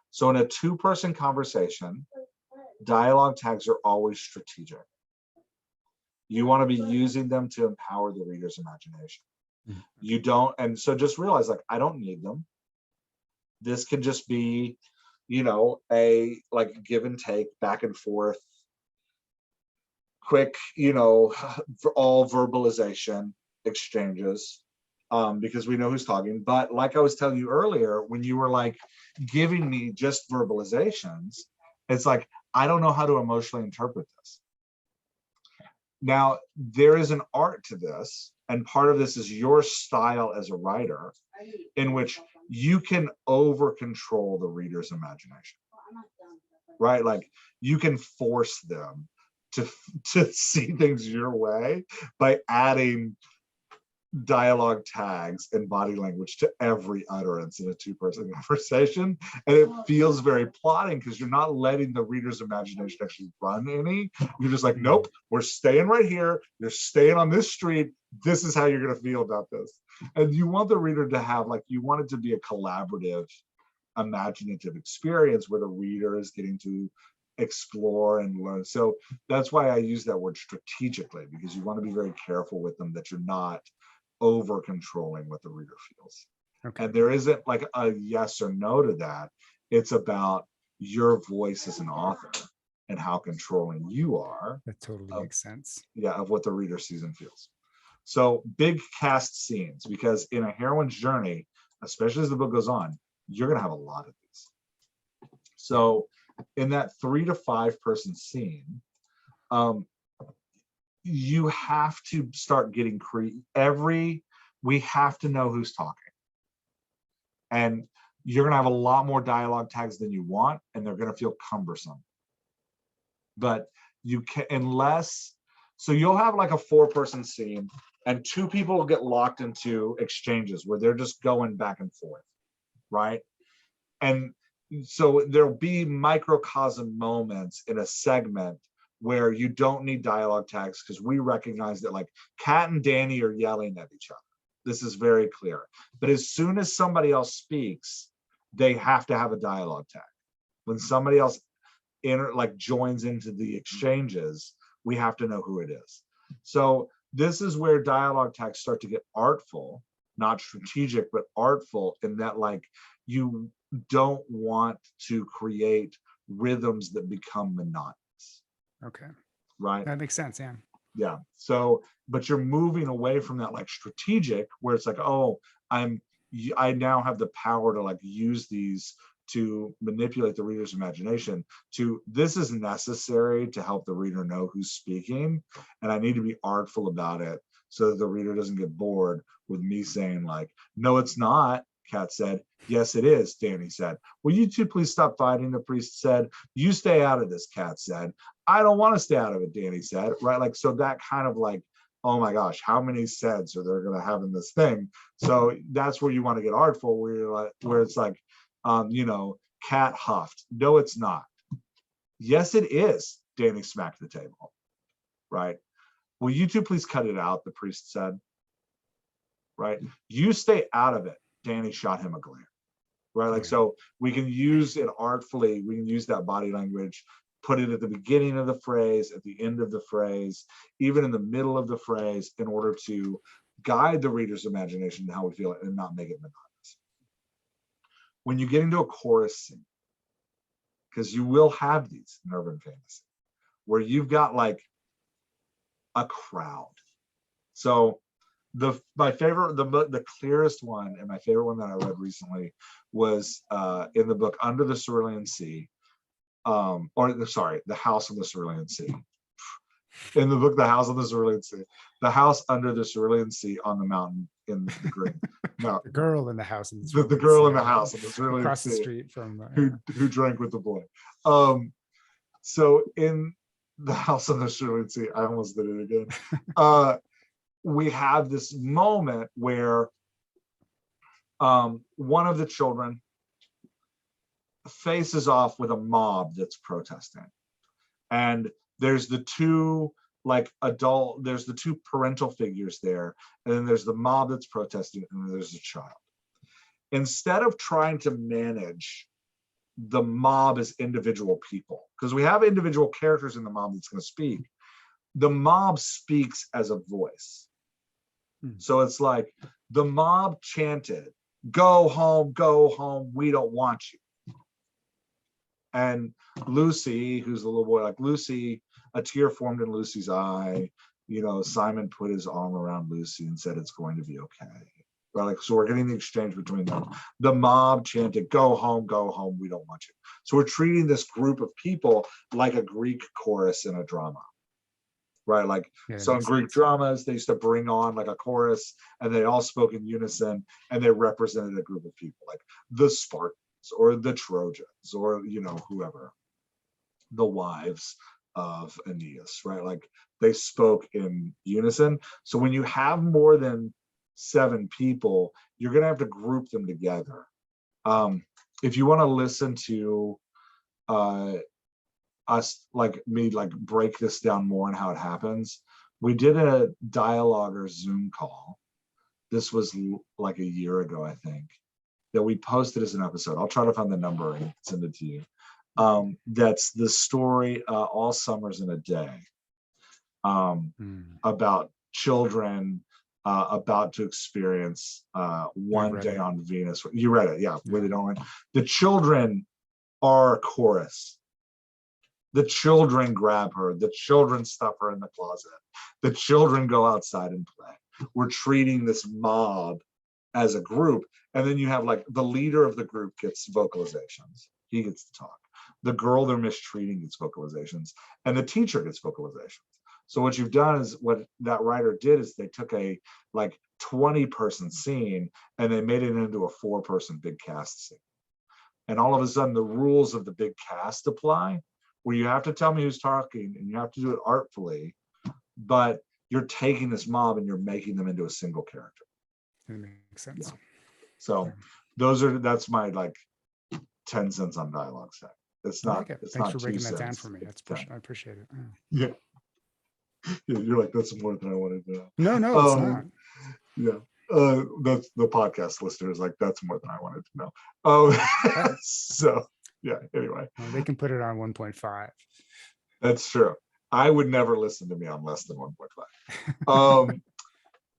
So in a 2-person conversation, dialogue tags are always strategic. You want to be using them to empower the reader's imagination. You don't, and so just realize, like, I don't need them. This can just be, a like give and take, back and forth, quick, for all verbalization exchanges, because we know who's talking. But like I was telling you earlier, when you were like giving me just verbalizations, it's like, I don't know how to emotionally interpret this. Now, there is an art to this, and part of this is your style as a writer, in which you can over control the reader's imagination, right? Like, you can force them to see things your way by adding dialogue tags and body language to every utterance in a 2-person conversation, and it feels very plotting because you're not letting the reader's imagination actually run any. You're just like, nope, we're staying right here, you're staying on this street, this is how you're going to feel about this. And you want the reader to have, like, you want it to be a collaborative, imaginative experience where the reader is getting to explore and learn. So that's why I use that word strategically, because you want to be very careful with them that you're not over controlling what the reader feels. Okay. And there isn't like a yes or no to that. It's about your voice as an author and how controlling you are. That totally makes sense. Yeah, of what the reader sees and feels. So big cast scenes, because in a heroine's journey, especially as the book goes on, you're going to have a lot of these. So in that 3 to 5 person scene, you have to start getting we have to know who's talking. And you're going to have a lot more dialogue tags than you want, and they're going to feel cumbersome. But you can, so you'll have like a 4-person scene, and 2 people will get locked into exchanges where they're just going back and forth, right? And so there'll be microcosm moments in a segment where you don't need dialogue tags, because we recognize that, like, Kat and Danny are yelling at each other. This is very clear. But as soon as somebody else speaks, they have to have a dialogue tag. When somebody else joins into the exchanges, we have to know who it is. So this is where dialogue tags start to get artful, not strategic, but artful, in that like you don't want to create rhythms that become monotonous. Okay. Right. That makes sense. Yeah. Yeah. So, but you're moving away from that like strategic, where it's like, oh, I now have the power to like use these to manipulate the reader's imagination, to this is necessary to help the reader know who's speaking, and I need to be artful about it so that the reader doesn't get bored with me saying like, no, it's not, Kat said. Yes, it is, Danny said. Will you two please stop fighting, the priest said. You stay out of this, Kat said. I don't want to stay out of it, Danny said. Right? Like, so that kind of like, oh my gosh, how many cents are there going to have in this thing? So that's where you want to get artful, where you're like, where it's like, Kat huffed. No, it's not. Yes, it is. Danny smacked the table. Right? Will you two please cut it out? The priest said. Right? You stay out of it. Danny shot him a glare. Right? Like, so we can use it artfully. We can use that body language, put it at the beginning of the phrase, at the end of the phrase, even in the middle of the phrase, in order to guide the reader's imagination to how we feel it and not make it monotonous. When you get into a chorus scene, because you will have these in urban fantasy, where you've got like a crowd. So my favorite, the clearest one, and my favorite one that I read recently was in the book Under the Cerulean Sea, The House on the Cerulean Sea. In the book, The House on the Cerulean Sea, the house under the Cerulean Sea on the mountain in the green. No, the girl in the house. The girl in the house on the Cerulean across Sea, the street from who drank with the boy. So in The House on the Cerulean Sea, I almost did it again. We have this moment where one of the children faces off with a mob that's protesting, and there's the two there's the two parental figures there, and then there's the mob that's protesting, and then there's a child. Instead of trying to manage the mob as individual people, because we have individual characters in the mob that's going to speak, the mob speaks as a voice. So it's like the mob chanted, go home, we don't want you. And Lucy, who's the little boy, like Lucy, a tear formed in Lucy's eye. Simon put his arm around Lucy and said, it's going to be okay. Right? Like, so we're getting the exchange between them. The mob chanted, go home, we don't want you. So we're treating this group of people like a Greek chorus in a drama. Right, like, so in Greek dramas, they used to bring on like a chorus, and they all spoke in unison, and they represented a group of people, like the Spartans or the Trojans, or whoever, the wives of Aeneas, right? Like, they spoke in unison. So when you have more than 7 people, you're gonna have to group them together. If you want to listen to us, like me, like break this down more and how it happens, we did a dialogue or Zoom call. This was like a year ago, I think, that we posted as an episode. I'll try to find the number and send it to you. That's the story, All Summers in a Day, about children about to experience one day on Venus. You read it, yeah. Where they don't. The children are a chorus. The children grab her. The children stuff her in the closet. The children go outside and play. We're treating this mob as a group. And then you have like the leader of the group gets vocalizations. He gets to talk. The girl they're mistreating gets vocalizations. And the teacher gets vocalizations. So what you've done is, what that writer did is they took a like 20-person scene and they made it into a 4-person big cast scene. And all of a sudden the rules of the big cast apply, where you have to tell me who's talking and you have to do it artfully, but you're taking this mob and you're making them into a single character. That makes sense. Yeah. So that's my like 10 cents on dialogue set. It's not. It's Thanks not for breaking that 2 down cents. for me. I appreciate it. Yeah. You're like, that's more than I wanted to know. No, it's not. Yeah. That's the podcast listeners, like, that's more than I wanted to know. So yeah, anyway. Well, they can put it on 1.5. That's true. I would never listen to me on less than 1.5.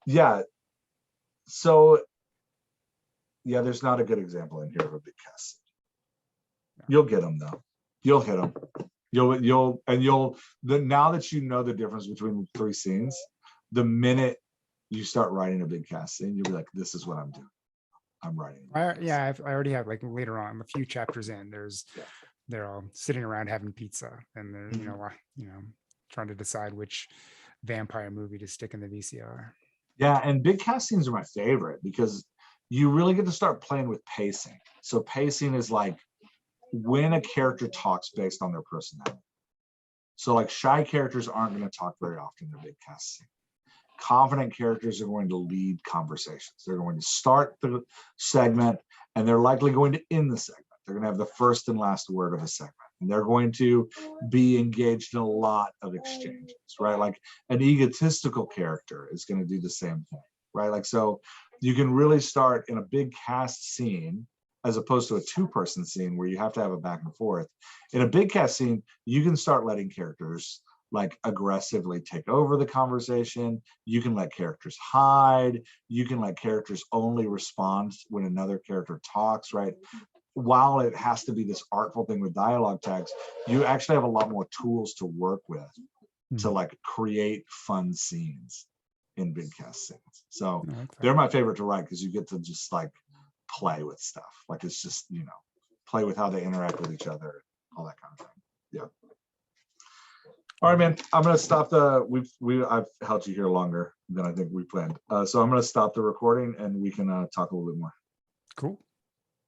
Yeah. So yeah, there's not a good example in here of a big cast. You'll get them though. You'll hit them. Now that you know the difference between the three scenes, the minute you start writing a big cast scene, you'll be like, this is what I'm doing. I'm writing. I already have, like, later on, a few chapters in, Yeah. they're all sitting around having pizza, and they're, trying to decide which vampire movie to stick in the VCR. Yeah, and big cast scenes are my favorite because you really get to start playing with pacing. So pacing is like when a character talks based on their personality. So like shy characters aren't going to talk very often in a big cast scene. Confident characters are going to lead conversations. They're going to start the segment and they're likely going to end the segment. They're going to have the first and last word of a segment. And they're going to be engaged in a lot of exchanges, right? Like an egotistical character is going to do the same thing, right? Like, so you can really start in a big cast scene as opposed to a two-person scene where you have to have a back and forth. In a big cast scene, you can start letting characters like aggressively take over the conversation. You can let characters hide. You can let characters only respond when another character talks, right? While it has to be this artful thing with dialogue tags, you actually have a lot more tools to work with to like create fun scenes in big cast scenes. So they're my favorite to write because you get to just like play with stuff. Like it's just, play with how they interact with each other, all that kind of thing. Yeah. All right, man. I'm gonna stop I've held you here longer than I think we planned. So I'm gonna stop the recording and we can talk a little bit more. Cool.